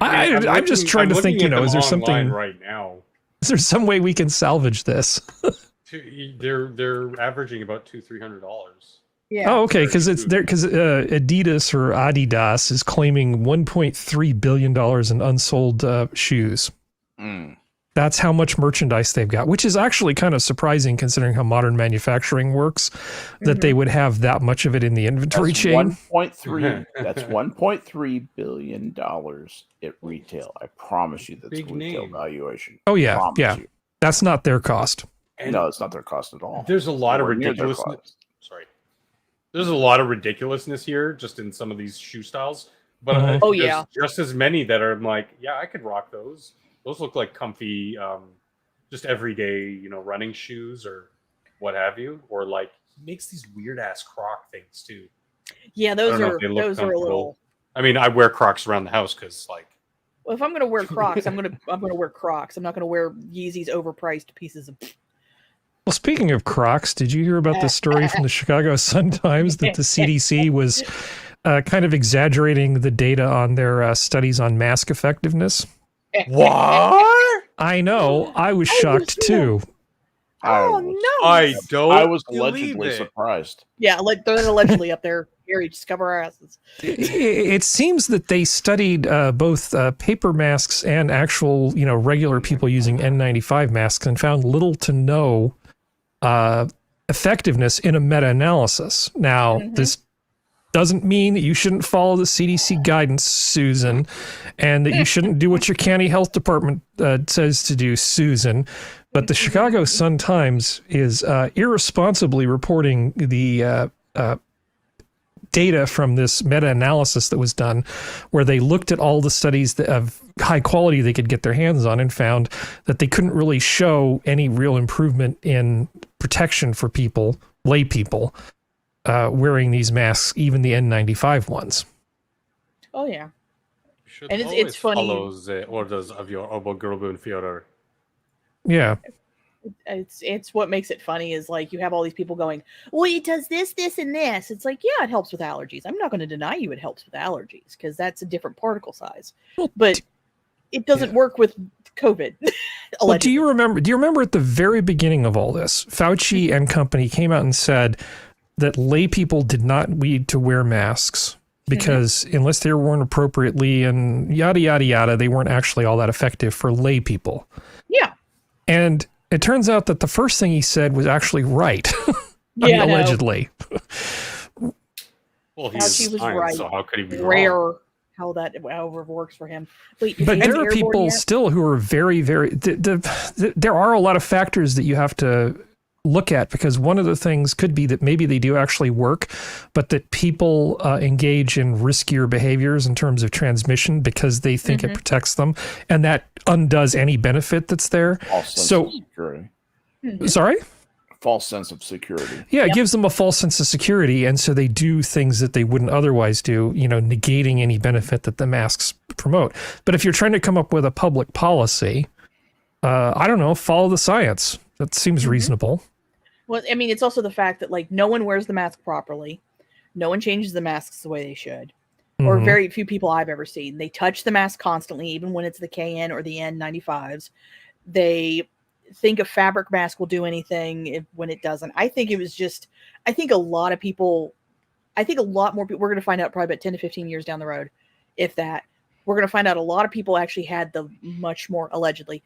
I'm just trying to think, is there something right now? Is there some way we can salvage this? They're averaging about $200-300. Yeah. Oh, okay, because Adidas or Adidas is claiming $1.3 billion in unsold shoes. That's how much merchandise they've got, which is actually kind of surprising considering how modern manufacturing works, that they would have that much of it in the inventory chain. 1.3. That's $1.3 billion at retail. I promise you that's Big retail name. valuation. Oh yeah, yeah. That's not their cost. No, it's not their cost at all. There's a lot of ridiculousness. Sorry. There's a lot of ridiculousn's here just in some of these shoe styles. But there's just as many that are like, yeah, I could rock those. Those look like comfy, just everyday, running shoes or what have you. Or like, he makes these weird ass Croc things too. Yeah, those are a little. I mean, I wear Crocs around the house because, like, Well, if I'm going to wear Crocs, I'm going to wear Crocs. I'm not going to wear Yeezys overpriced pieces of. Well, speaking of Crocs, did you hear about the story from the Chicago Sun-Times that the CDC was kind of exaggerating the data on their studies on mask effectiveness? What? I know. I was shocked too. Oh no! I was allegedly surprised. Yeah, they're allegedly up there. Here, just cover our asses. It seems that they studied both paper masks and actual, regular people using N95 masks and found little to no effectiveness in a meta-analysis. Now, this doesn't mean that you shouldn't follow the CDC guidance, Susan, and that you shouldn't do what your county health department says to do, Susan. But the Chicago Sun-Times is irresponsibly reporting the data from this meta-analysis that was done, where they looked at all the studies of high quality they could get their hands on and found that they couldn't really show any real improvement in protection for people, lay people, wearing these masks, even the N95 ones. Oh yeah, And it's funny. Follows the orders of your Obergruppenführer. Yeah. It's what makes it funny is like you have all these people going, well, it does this, this, and this. It's like, yeah, it helps with allergies. I'm not going to deny you it helps with allergies because that's a different particle size. But it doesn't work with COVID. Well, do you remember at the very beginning of all this, Fauci and company came out and said that lay people did not need to wear masks because unless they were worn appropriately and yada, yada, yada, they weren't actually all that effective for lay people. Yeah. And it turns out that the first thing he said was actually right. Allegedly. Well, he was right. So how could he be rare how that however works for him. But there are people still who are very, very... there are a lot of factors that you have to look at, because one of the things could be that maybe they do actually work, but that people engage in riskier behaviors in terms of transmission because they think it protects them, and that undoes any benefit that's there. False sense of security. Sorry? False sense of security. Yeah, it gives them a false sense of security, and so they do things that they wouldn't otherwise do, negating any benefit that the masks promote. But if you're trying to come up with a public policy, I don't know, follow the science. That seems reasonable. Well, I mean, it's also the fact that, like, no one wears the mask properly. No one changes the masks the way they should. Or very few people I've ever seen. They touch the mask constantly, even when it's the KN or the N95s. They think a fabric mask will do anything when it doesn't. I think a lot of people, I think a lot more people, we're going to find out probably about 10 to 15 years down the road, if that, we're going to find out a lot of people actually had the much more allegedly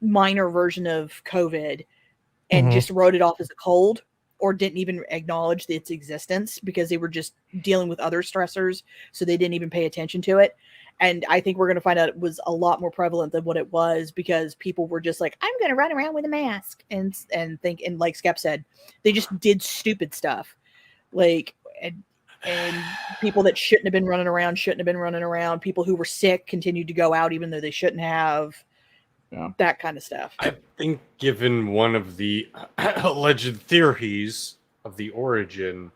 minor version of COVID and just wrote it off as a cold, or didn't even acknowledge its existence because they were just dealing with other stressors. So they didn't even pay attention to it. And I think we're going to find out it was a lot more prevalent than what it was, because people were just like, I'm going to run around with a mask and think, and like Skep said, they just did stupid stuff. Like, and people that shouldn't have been running around, people who were sick continued to go out even though they shouldn't have. Yeah. That kind of stuff. I think given one of the alleged theories of the origin,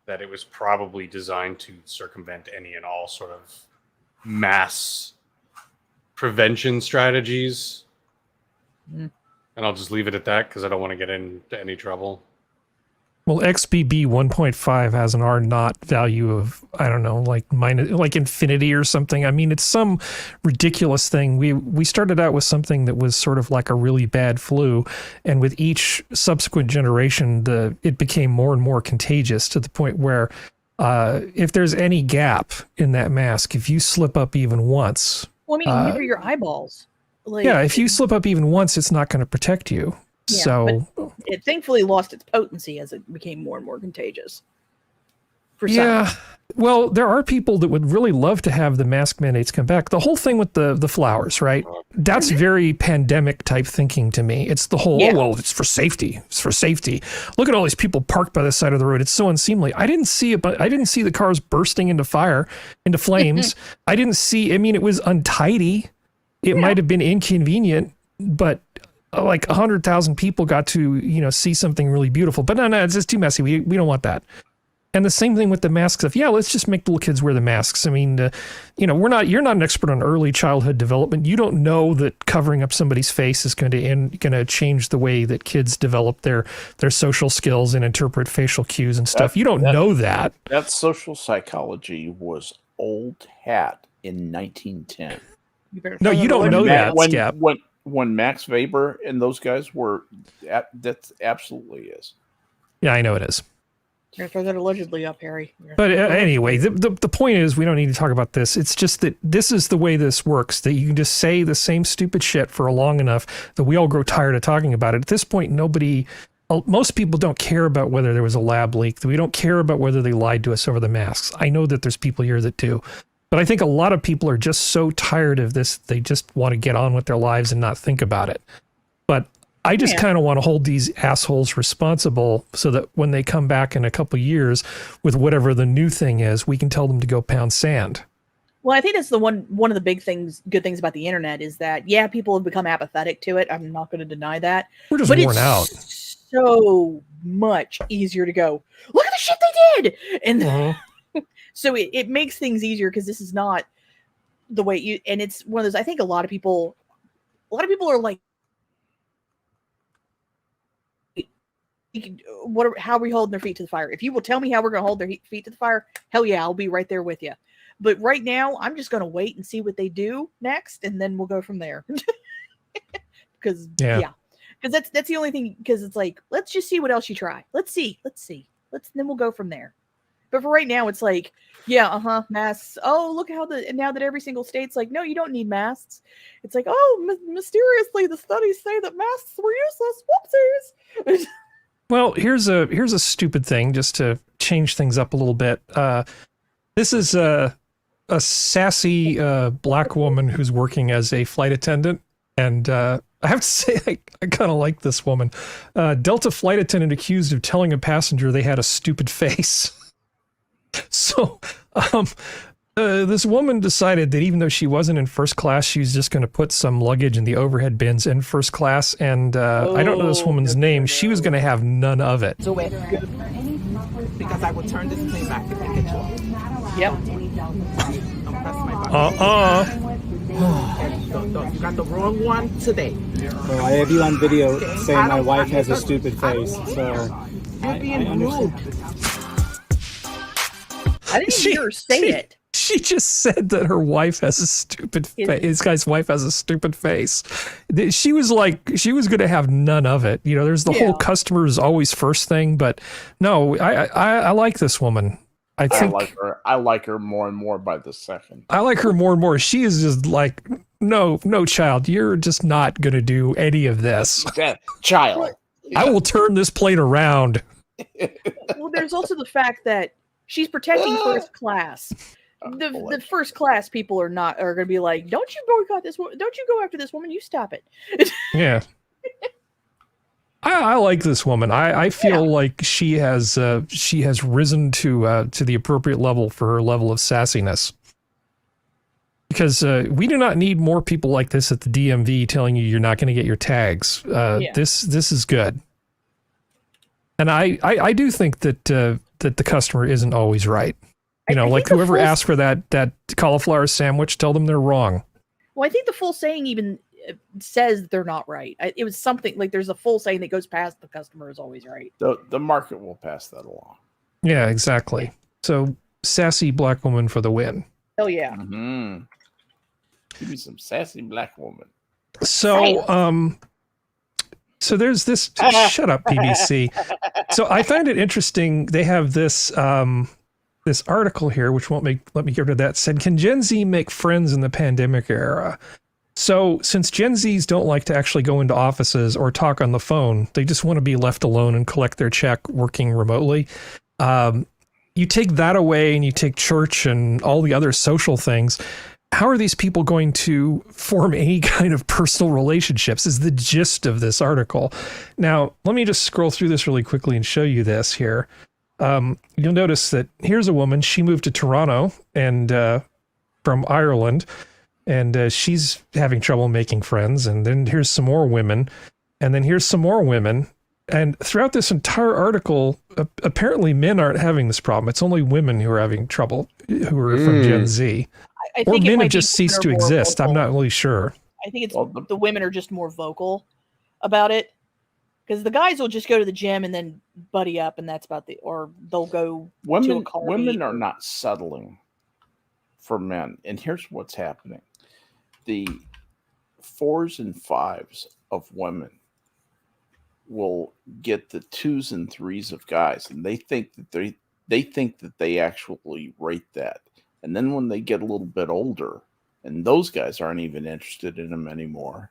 that it was probably designed to circumvent any and all sort of mass prevention strategies. And I'll just leave it at that because I don't want to get into any trouble. Well, XBB 1.5 has an R naught value of, I don't know, like infinity or something. I mean, it's some ridiculous thing. We started out with something that was sort of like a really bad flu, and with each subsequent generation, it became more and more contagious to the point where if there's any gap in that mask, if you slip up even once... Well, I mean, your eyeballs. Like, yeah, if you slip up even once, it's not going to protect you. Yeah, so it thankfully lost its potency as it became more and more contagious. Well, there are people that would really love to have the mask mandates come back. The whole thing with the flowers, right? That's very pandemic type thinking to me. It's the whole, oh, well, it's for safety. It's for safety. Look at all these people parked by the side of the road. It's so unseemly. I didn't see the cars bursting into flames. I didn't see, I mean, it was untidy. It might have been inconvenient, but like 100,000 people got to, see something really beautiful. But no, it's just too messy. We don't want that. And the same thing with the mask stuff. Yeah, let's just make little kids wear the masks. I mean, you're not an expert on early childhood development. You don't know that covering up somebody's face is going to change the way that kids develop their social skills and interpret facial cues and stuff. You don't know that. That social psychology was old hat in 1910. No, you don't know that, Skep. When Max Weber and those guys were, that absolutely is. Yeah, I know it is. You're throw that allegedly up, Harry. But anyway, the point is, we don't need to talk about this. It's just that this is the way this works, that you can just say the same stupid shit for long enough that we all grow tired of talking about it. At this point, most people don't care about whether there was a lab leak. We don't care about whether they lied to us over the masks. I know that there's people here that do. But I think a lot of people are just so tired of this, they just want to get on with their lives and not think about it. But I just kind of want to hold these assholes responsible so that when they come back in a couple of years with whatever the new thing is, we can tell them to go pound sand. Well, I think that's the one of the good things about the internet is that, yeah, people have become apathetic to it. I'm not going to deny that. We're just worn out. So much easier to go, look at the shit they did. And so it makes things easier because this is not the way and it's one of those, I think a lot of people are like, how are we holding their feet to the fire? If you will tell me how we're going to hold their feet to the fire, hell yeah, I'll be right there with you. But right now, I'm just going to wait and see what they do next, and then we'll go from there. Because because that's the only thing. Because it's like, let's just see what else you try. Let's see. Then we'll go from there. But for right now, it's like, masks. Oh, look how now that every single state's like, no, you don't need masks. It's like, oh, mysteriously, the studies say that masks were useless. Whoopsies. Well, here's a stupid thing just to change things up a little bit. This is a sassy black woman who's working as a flight attendant, and I have to say I kind of like this woman. Delta flight attendant accused of telling a passenger they had a stupid face. So this woman decided that even though she wasn't in first class, she was just going to put some luggage in the overhead bins in first class. And I don't know this woman's name. She was going to have none of it. So it's good because I will turn this thing back if I get you. Yep. Don't press my button. You got the wrong one today. Well, I have you on video saying my wife has a stupid face. So you're being rude. I didn't hear her say it. She just said that her wife has a stupid face. This guy's wife has a stupid face. She was like, she was going to have none of it. You know, there's the whole customer is always first thing. But no, I like this woman. I like her more and more by the second. I like her more and more. She is just like, no, child, you're just not going to do any of this. Child. I will turn this plane around. Well, there's also the fact that she's protecting first class. The first class people are going to be like, don't you boycott this woman? Don't you go after this woman? You stop it. Yeah. I like this woman. I feel like she has risen to the appropriate level for her level of sassiness. Because we do not need more people like this at the DMV telling you you're not going to get your tags. This is good. And I do think that the customer isn't always right. You know, like whoever asked for that cauliflower sandwich, tell them they're wrong. Well, I think the full saying even says they're not right. It was something like there's a full saying that goes past the customer is always right. The market will pass that along. Yeah, exactly. So sassy black woman for the win. Hell yeah. Mm-hmm. Give me some sassy black woman. So so there's this. Shut up, PBC. So I find it interesting. They have this this article here, which won't let me get rid of that. Said, can Gen Z make friends in the pandemic era? So since Gen Zs don't like to actually go into offices or talk on the phone, they just want to be left alone and collect their check working remotely. You take that away and you take church and all the other social things. How are these people going to form any kind of personal relationships is the gist of this article. Now, let me just scroll through this really quickly and show you this here. You'll notice that here's a woman. She moved to Toronto and from Ireland, and she's having trouble making friends. And then here's some more women. And then here's some more women. And throughout this entire article, apparently men aren't having this problem. It's only women who are having trouble, who are from Gen Z. I or think men have just ceased to exist. Vocal. I'm not really sure. I think it's the women are just more vocal about it. Because the guys will just go to the gym and then buddy up, and that's about or they'll go to a car. Women are not settling for men. And here's what's happening. The 4s and 5s of women will get the 2s and 3s of guys, and they think that they actually rate that. And then when they get a little bit older, and those guys aren't even interested in them anymore,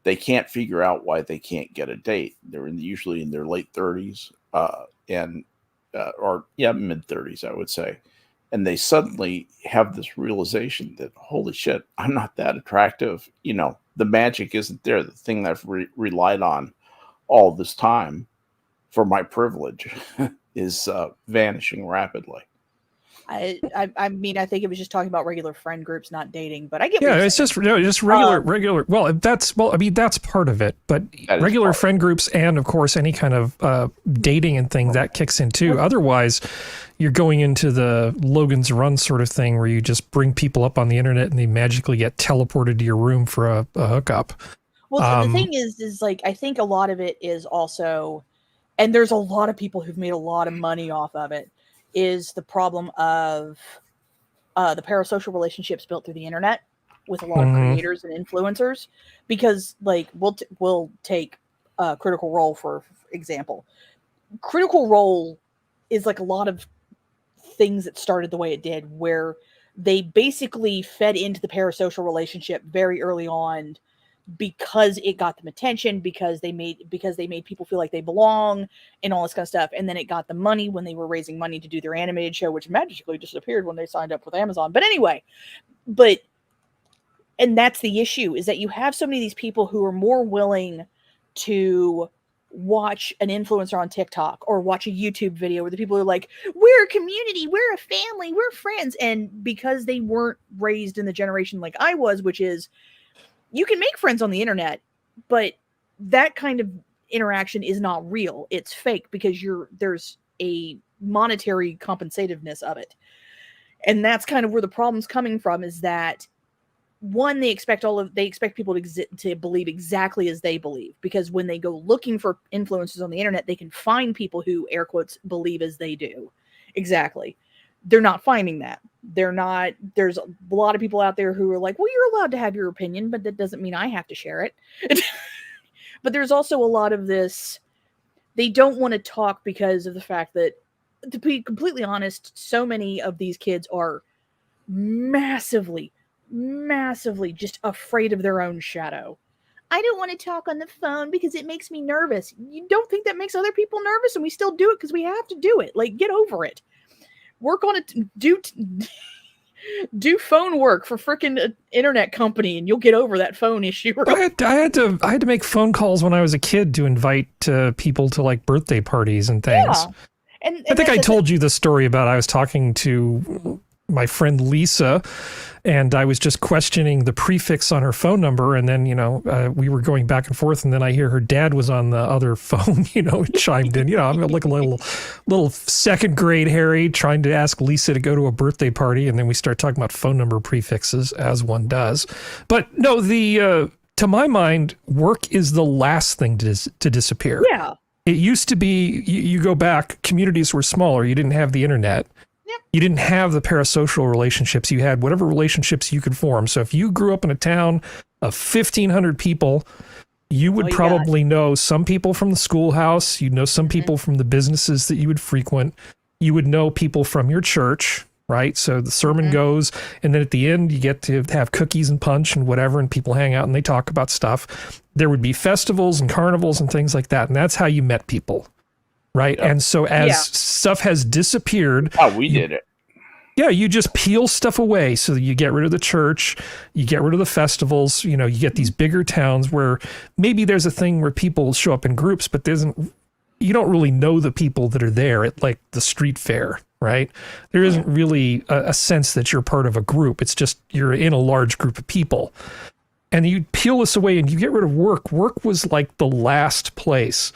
they can't figure out why they can't get a date. They're usually in their late 30s or mid 30s, I would say. And they suddenly have this realization that, holy shit, I'm not that attractive. You know, the magic isn't there. The thing that I've relied on all this time for my privilege is vanishing rapidly. I mean, I think it was just talking about regular friend groups, not dating. But I get it's just regular. Well, that's part of it. But regular friend groups and of course any kind of dating and thing that kicks in too. Otherwise, you're going into the Logan's Run sort of thing where you just bring people up on the internet and they magically get teleported to your room for a hookup. Well, the thing is like I think a lot of it is also, and there's a lot of people who've made a lot of money off of it, is the problem of the parasocial relationships built through the internet with a lot of creators and influencers. Because, like, we'll take Critical Role for example. Critical Role is like a lot of things that started the way it did, where they basically fed into the parasocial relationship very early on because it got them attention, because they made people feel like they belong and all this kind of stuff. And then it got them money when they were raising money to do their animated show, which magically disappeared when they signed up with Amazon. But anyway, and that's the issue, is that you have so many of these people who are more willing to watch an influencer on TikTok or watch a YouTube video where the people are like, we're a community, we're a family, we're friends. And because they weren't raised in the generation like I was, which is, you can make friends on the internet, but that kind of interaction is not real. It's fake because there's a monetary compensativeness of it. And that's kind of where the problem's coming from, is that one, they expect people to believe exactly as they believe, because when they go looking for influencers on the internet, they can find people who, air quotes, believe as they do. Exactly. They're not finding that. There's a lot of people out there who are like, well, you're allowed to have your opinion, but that doesn't mean I have to share it. But there's also a lot of this, they don't want to talk because of the fact that, to be completely honest, so many of these kids are massively just afraid of their own shadow. I don't want to talk on the phone because it makes me nervous. You don't think that makes other people nervous? And we still do it because we have to do it. Like, get over it. Work on it. Do phone work for frickin' internet company, and you'll get over that phone issue. I had to make phone calls when I was a kid to invite people to like birthday parties and things. Yeah. And I think I told you the story about I was talking to my friend Lisa, and I was just questioning the prefix on her phone number, and then we were going back and forth, and then I hear her dad was on the other phone, chimed in. I'm like a little second grade Harry trying to ask Lisa to go to a birthday party, and then we start talking about phone number prefixes, as one does. But no, to my mind, work is the last thing to disappear. Yeah. It used to be, you go back, communities were smaller, you didn't have the internet. Yep. You didn't have the parasocial relationships. You had whatever relationships you could form. So if you grew up in a town of 1,500 people, you would probably know some people from the schoolhouse. You'd know some people from the businesses that you would frequent. You would know people from your church, right? So the sermon goes, and then at the end, you get to have cookies and punch and whatever, and people hang out and they talk about stuff. There would be festivals and carnivals and things like that. And that's how you met people. Right. Yep. And so as stuff has disappeared. Oh, we did it. Yeah. You just peel stuff away. So you get rid of the church, you get rid of the festivals, you get these bigger towns where maybe there's a thing where people show up in groups, but you don't really know the people that are there at like the street fair. Right. There isn't really a sense that you're part of a group. It's just you're in a large group of people. And you peel this away and you get rid of work. Work was like the last place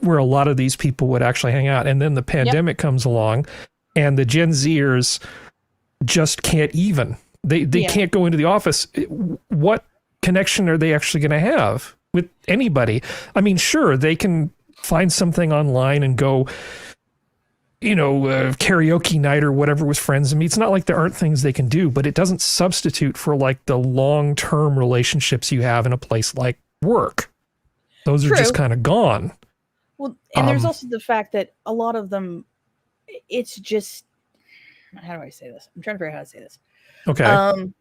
where a lot of these people would actually hang out. And then the pandemic comes along, and the Gen Zers just can't even. They can't go into the office. What connection are they actually going to have with anybody? I mean, sure, they can find something online and go, karaoke night or whatever with friends. I mean, it's not like there aren't things they can do, but it doesn't substitute for like the long-term relationships you have in a place like work. Those are just kind of gone. Well, and there's also the fact that a lot of them, it's just, how do I say this? I'm trying to figure out how to say this. Okay.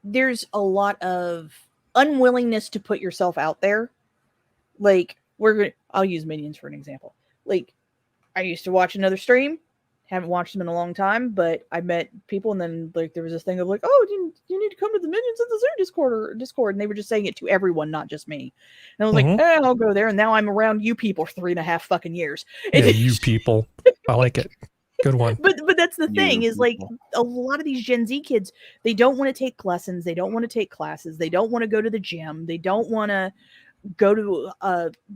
There's a lot of unwillingness to put yourself out there. Like, I'll use Minions for an example. Like, I used to watch another stream, haven't watched them in a long time, but I met people, and then like there was this thing of like, oh, you need to come to the Minions of the Zoo Discord, and they were just saying it to everyone, not just me. And I was like, I'll go there, and now I'm around you people for 3.5 fucking years. Yeah, you people. I like it. Good one. But that's the thing is like a lot of these Gen Z kids, they don't want to take lessons, they don't want to take classes, they don't want to go to the gym, they don't want to go to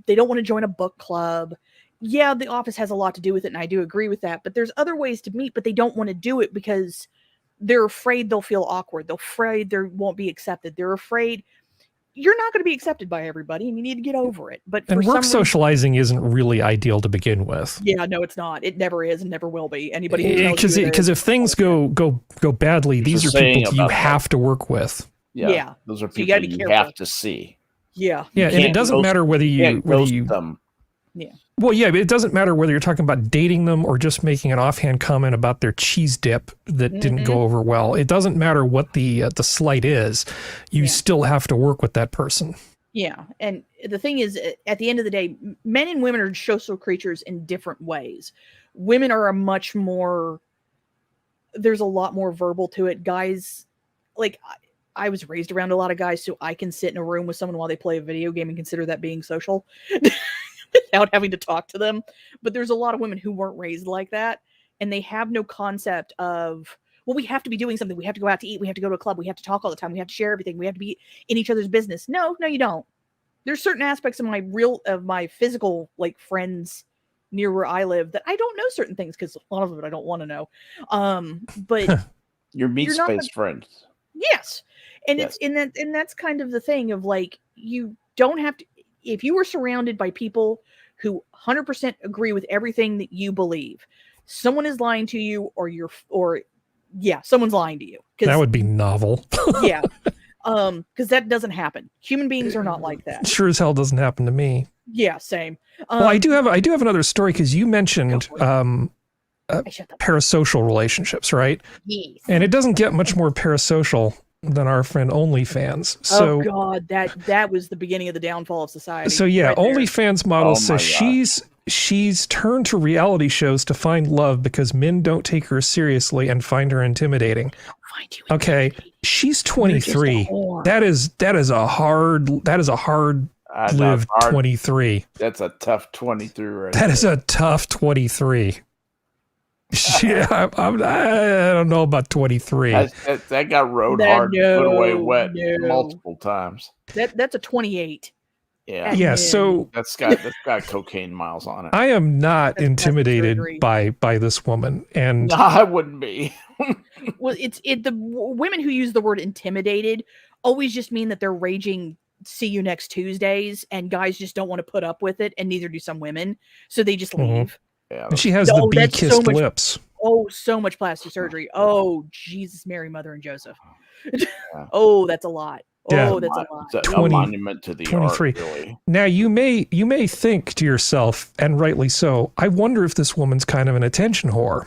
they don't want to join a book club. Yeah, the office has a lot to do with it, and I do agree with that, but there's other ways to meet, but they don't want to do it because they're afraid they'll feel awkward. They're afraid they won't be accepted. They're afraid you're not going to be accepted by everybody, and you need to get over it. But and work socializing isn't really ideal to begin with. Yeah, no, it's not. It never is and never will be. Anybody because if things go badly, these are people you have to work with. Yeah, those are people you have to see. Yeah, and it doesn't matter whether you them. Yeah. Well, yeah, but it doesn't matter whether you're talking about dating them or just making an offhand comment about their cheese dip that didn't go over well. It doesn't matter what the slight is. You still have to work with that person. Yeah, and the thing is, at the end of the day, men and women are social creatures in different ways. Women are a much more, there's a lot more verbal to it. Guys, like, I was raised around a lot of guys, so I can sit in a room with someone while they play a video game and consider that being social. Without having to talk to them. But there's a lot of women who weren't raised like that, and they have no concept of, well, we have to be doing something. We have to go out to eat. We have to go to a club. We have to talk all the time. We have to share everything. We have to be in each other's business. No, you don't. There's certain aspects of my physical, like, friends near where I live that I don't know certain things because a lot of it I don't want to know. But your meat space friends. Yes. And that's kind of the thing of like, you don't have to, if you were surrounded by people who 100% agree with everything that you believe, someone is lying to you, someone's lying to you. That would be novel. Yeah. Because that doesn't happen. Human beings are not like that. Sure as hell doesn't happen to me. Yeah, same. Well, I do have another story because you mentioned parasocial relationships, right? Yes. And it doesn't get much more parasocial than our friend OnlyFans. So, oh God, that was the beginning of the downfall of society. So yeah, right OnlyFans model says she's turned to reality shows to find love because men don't take her seriously and find her intimidating. Okay, she's 23. That is a hard lived 23. That's a tough 23 right That is a tough 23. Yeah, I don't know about 23. That got rode hard, put away wet multiple times. That's a 28. Yeah. So that's got cocaine miles on it. I am not intimidated by this woman, and no, I wouldn't be. Well, the women who use the word intimidated always just mean that they're raging. See you next Tuesdays, and guys just don't want to put up with it, and neither do some women, so they just leave. Yeah, and she has the bee-kissed lips. Oh, so much plastic surgery. Oh, Jesus, Mary, Mother, and Joseph. Oh, that's a lot. Oh, that's a lot. It's a monument to the 23. Art, really. Now, you may think to yourself, and rightly so, I wonder if this woman's kind of an attention whore.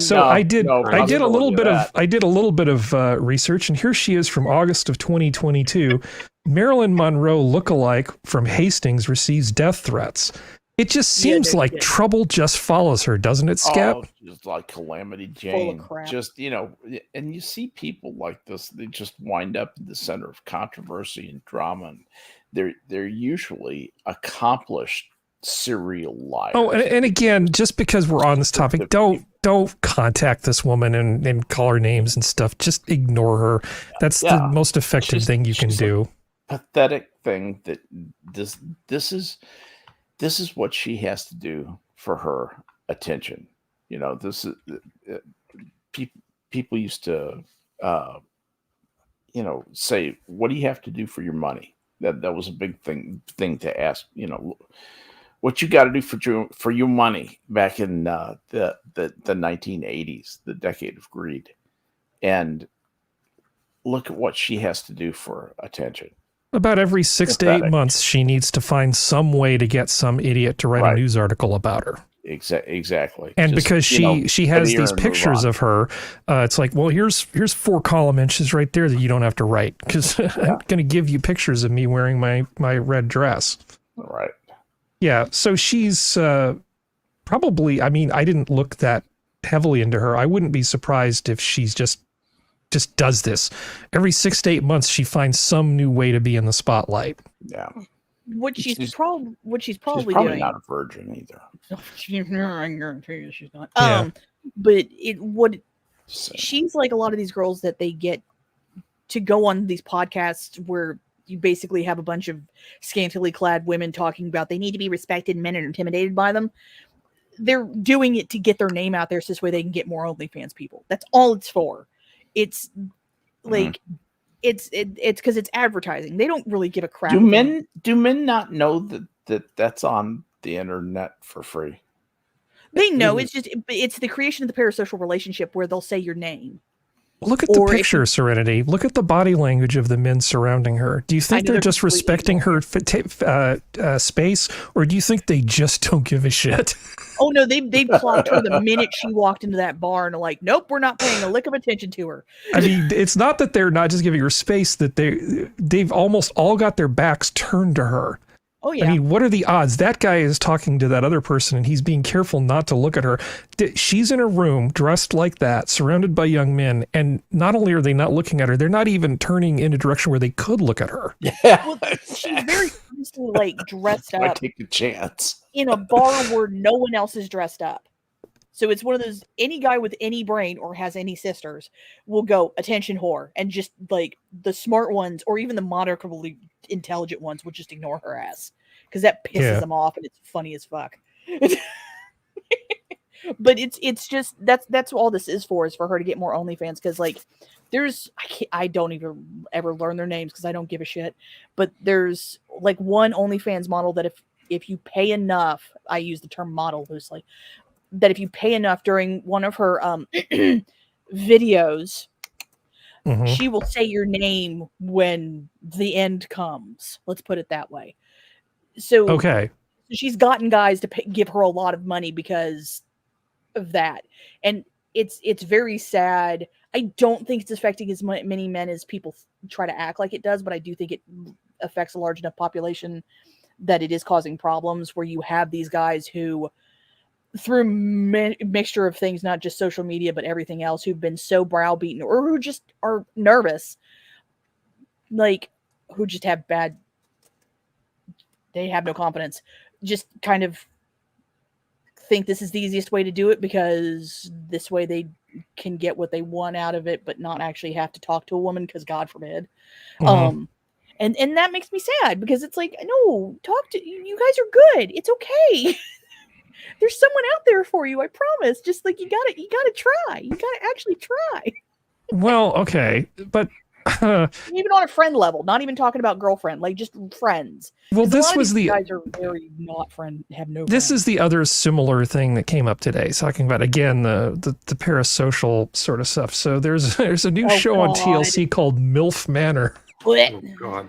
So I did a little bit of research, and here she is from August of 2022. Marilyn Monroe lookalike from Hastings receives death threats. It just seems like trouble just follows her, doesn't it, Skep? Oh, just like Calamity Jane. Just, and you see people like this, they just wind up in the center of controversy and drama. And they're usually accomplished serial liars. Oh, and again, just because we're on this topic, don't contact this woman and call her names and stuff. Just ignore her. That's the most effective thing you can do. Pathetic thing that this is what she has to do for her attention. You know, this is people used to say, what do you have to do for your money? That was a big thing to ask. You know, what you got to do for your money back in the 1980s, the decade of greed. And look at what she has to do for attention. About every 6 to 8 months, she needs to find some way to get some idiot to write a news article about her. Exactly. And because she has these pictures of her, it's like, well, here's 4 column inches right there that you don't have to write, because I'm going to give you pictures of me wearing my red dress. Right. Yeah. So she's probably, I mean, I didn't look that heavily into her. I wouldn't be surprised if she's just does this every 6 to 8 months. She finds some new way to be in the spotlight. Yeah. What she's probably doing. Not a virgin either. I guarantee you she's not. Yeah. But she's like a lot of these girls that they get to go on these podcasts where you basically have a bunch of scantily clad women talking about they need to be respected and men are intimidated by them. They're doing it to get their name out there so this way they can get more OnlyFans people. That's all it's for. It's like it's because it's advertising. They don't really give a crap. Do men not know that's on the internet for free? They know. It's the creation of the parasocial relationship where they'll say your name. Look at the picture, Serenity. Look at the body language of the men surrounding her. Do you think they're just respecting her space, or do you think they just don't give a shit? Oh no, they clocked her the minute she walked into that bar and are like, nope, we're not paying a lick of attention to her. I mean, it's not that they're not just giving her space, that they've almost all got their backs turned to her. Oh yeah. I mean, what are the odds? That guy is talking to that other person and he's being careful not to look at her. She's in a room dressed like that, surrounded by young men, and not only are they not looking at her, they're not even turning in a direction where they could look at her. Yeah. Well, she's very obviously like dressed I up take a chance in a bar where no one else is dressed up. So it's one of those, any guy with any brain or has any sisters will go, attention whore, and just like the smart ones or even the moderately intelligent ones will just ignore her ass because that pisses them off and it's funny as fuck. But it's just that's all this is for her to get more OnlyFans, because like I don't even ever learn their names because I don't give a shit. But there's like one OnlyFans model that if you pay enough, I use the term model loosely, that if you pay enough during one of her videos, she will say your name when the end comes. Let's put it that way. So she's gotten guys to give her a lot of money because of that, and it's very sad. I don't think it's affecting as many men as people try to act like it does, but I do think it affects a large enough population that it is causing problems where you have these guys who, through mixture of things, not just social media, but everything else, who've been so browbeaten or who just are nervous, like who just have they have no confidence, just kind of think this is the easiest way to do it because this way they can get what they want out of it, but not actually have to talk to a woman, because God forbid. And that makes me sad because it's like, no, talk to you guys are good. It's okay. There's someone out there for you. I promise. Just like you gotta try. You gotta actually try. Well, okay, but even on a friend level, not even talking about girlfriend, like just friends. Well, this was the guys are very not friend. Have no. This is the other similar thing that came up today, talking about again the parasocial sort of stuff. So there's a new show on TLC called MILF Manor. Oh God.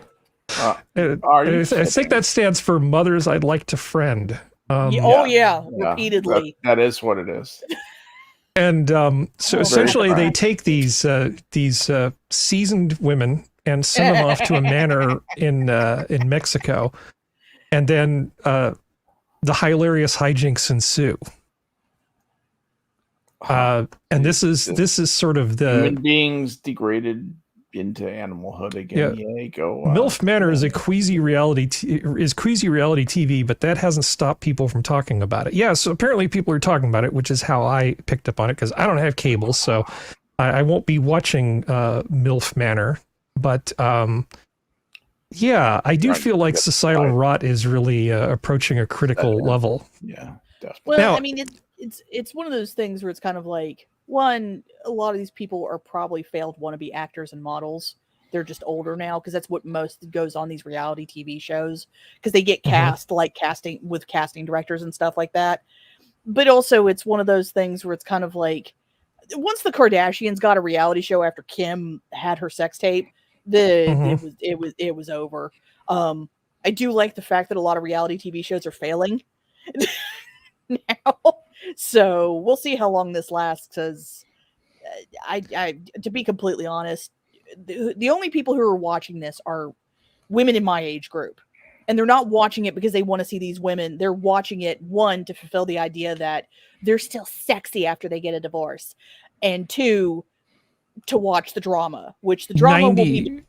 I think that stands for Mothers I'd Like to Friend. Repeatedly. That is what it is. And so essentially they take these seasoned women and send them off to a manor in Mexico, and then the hilarious hijinks ensue. And this is sort of the human beings degraded into animalhood again. Yeah, go. MILF Manor is queasy reality TV, but that hasn't stopped people from talking about it. Yeah, so apparently people are talking about it, which is how I picked up on it, because I don't have cable, so I won't be watching MILF Manor. But Yeah, I do Right. feel like Yep. societal Right. rot is really approaching a critical level. Yeah, definitely. Well, Now- I mean, it's one of those things where it's kind of like, one, a lot of these people are probably failed wannabe actors and models. They're just older now because that's what most goes on these reality TV shows, because they get cast like casting directors and stuff like that. But also, it's one of those things where it's kind of like, once the Kardashians got a reality show after Kim had her sex tape, it was over. I do like the fact that a lot of reality TV shows are failing now, so we'll see how long this lasts. Because I to be completely honest, the only people who are watching this are women in my age group, and they're not watching it because they want to see these women. They're watching it, one, to fulfill the idea that they're still sexy after they get a divorce, and two, to watch the drama, which the drama will be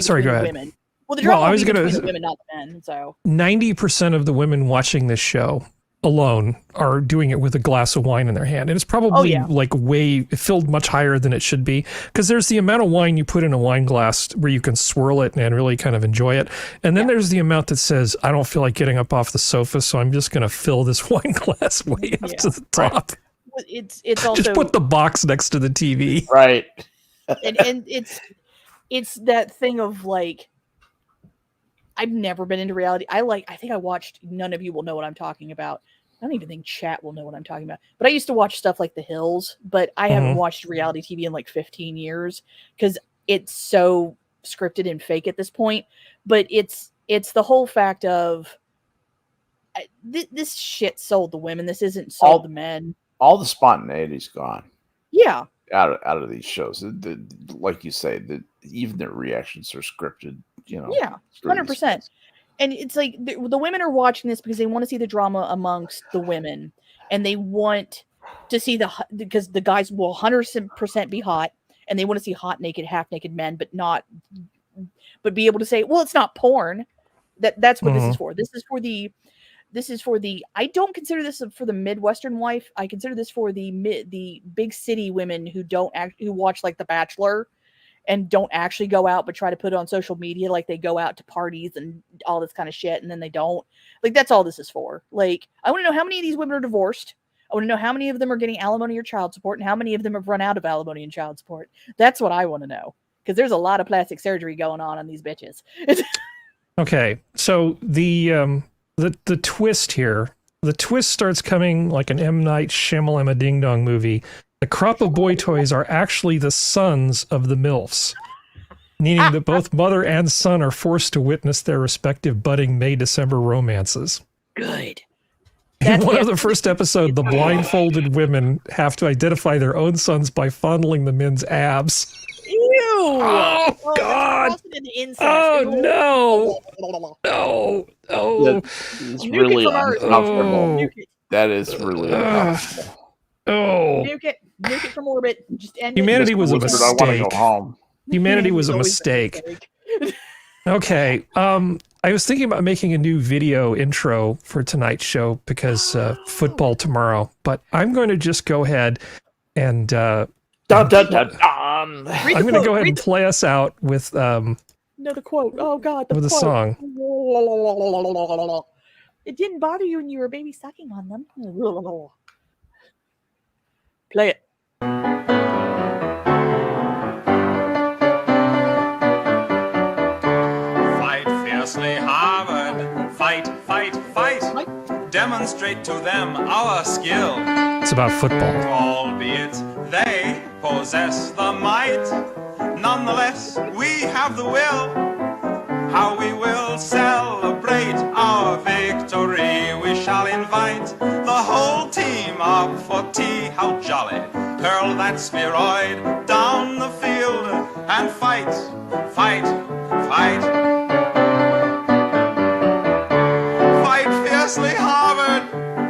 Sorry, between go the ahead. women. Well, the drama I will was be gonna- between the women, not the men. So 90% of the women watching this show alone are doing it with a glass of wine in their hand, and it's probably like way filled much higher than it should be, because there's the amount of wine you put in a wine glass where you can swirl it and really kind of enjoy it, and then there's the amount that says, I don't feel like getting up off the sofa, so I'm just going to fill this wine glass way up to the top. it's also Just put the box next to the TV. Right. and it's that thing of like, I've never been into reality. I think I watched, none of you will know what I'm talking about. I don't even think chat will know what I'm talking about. But I used to watch stuff like The Hills, but I haven't watched reality TV in like 15 years because it's so scripted and fake at this point. But it's the whole fact of this shit sold the women. This isn't sold the men. All the spontaneity's gone. Yeah. Out of these shows, like you say, even their reactions are scripted. You know. Yeah, 100%. And it's like the women are watching this because they want to see the drama amongst the women, and they want to see because the guys will 100% be hot, and they want to see hot, naked, half naked men, but be able to say, well, it's not porn. That's what this is for. This is for the. I don't consider this for the Midwestern wife. I consider this for the big city women who who watch like The Bachelor and don't actually go out but try to put it on social media, like they go out to parties and all this kind of shit, and then they don't. Like, that's all this is for. Like, I want to know how many of these women are divorced. I want to know how many of them are getting alimony or child support, and how many of them have run out of alimony and child support. That's what I want to know, because there's a lot of plastic surgery going on these bitches. Okay, so the twist here, the twist starts coming like an M. Night Shyamalan Ding Dong movie. The crop of boy toys are actually the sons of the MILFs, meaning that both mother and son are forced to witness their respective budding May-December romances. Good. In one of the first episodes, the blindfolded women have to identify their own sons by fondling the men's abs. Ew! Oh, God! Oh, no! No! Oh! It's really uncomfortable. That is really uncomfortable. Oh! Nuke it from orbit. Just end Humanity it. was a I want to mistake. go home. Humanity was a It's always mistake. Okay. I was thinking about making a new video intro for tonight's show because football tomorrow, but I'm going to just go ahead and Dun, dun, dun, dun. I'm going to go ahead and play us out with No, the quote. Oh God, the with a quote. song. It didn't bother you when you were baby sucking on them. Play it. Fight fiercely, Harvard. Fight, fight, fight. Demonstrate to them our skill. It's about football. Albeit they possess the might, nonetheless we have the will. How we will celebrate our victory. We shall invite the whole team up for tea. How jolly. Hurl that spheroid down the field and fight, fight, fight. Fight fiercely, Harvard.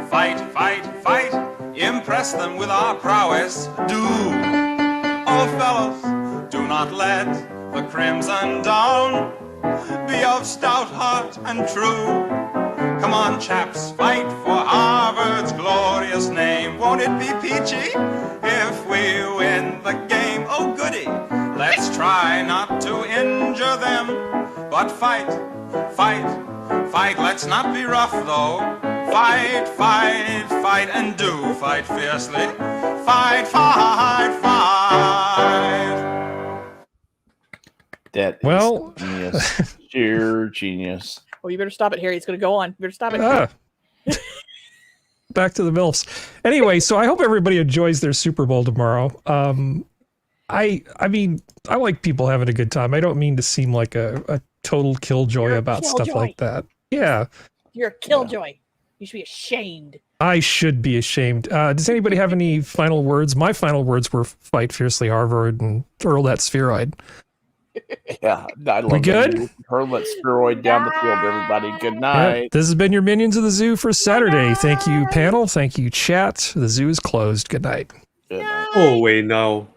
Fight, fight, fight. Impress them with our prowess. Do. Oh, fellows, do not let the crimson down. Be of stout heart and true. Come on, chaps, fight for Harvard's glorious name. Won't it be peachy if we win the game? Oh, goody. Let's try not to injure them, but but fight, fight, fight. Let's not be rough though. Fight, fight, fight, and do fight fiercely. Fight, fight, fight. That Well, is genius. Sheer genius. Oh, you better stop it, Harry. It's going to go on. You better stop it. Back to the MILFs. Anyway, so I hope everybody enjoys their Super Bowl tomorrow. I mean, I like people having a good time. I don't mean to seem like a total killjoy about stuff like that. Yeah. You're a killjoy. You should be ashamed. I should be ashamed. Does anybody have any final words? My final words were fight fiercely, Harvard, and hurl that spheroid. Yeah, I love We good? That. Hurl that spheroid down the field, everybody. Good night. Yeah, this has been your Minions of the Zoo for Saturday. Thank you, panel. Thank you, chat. The zoo is closed. Good night. Good night. Oh, wait, no.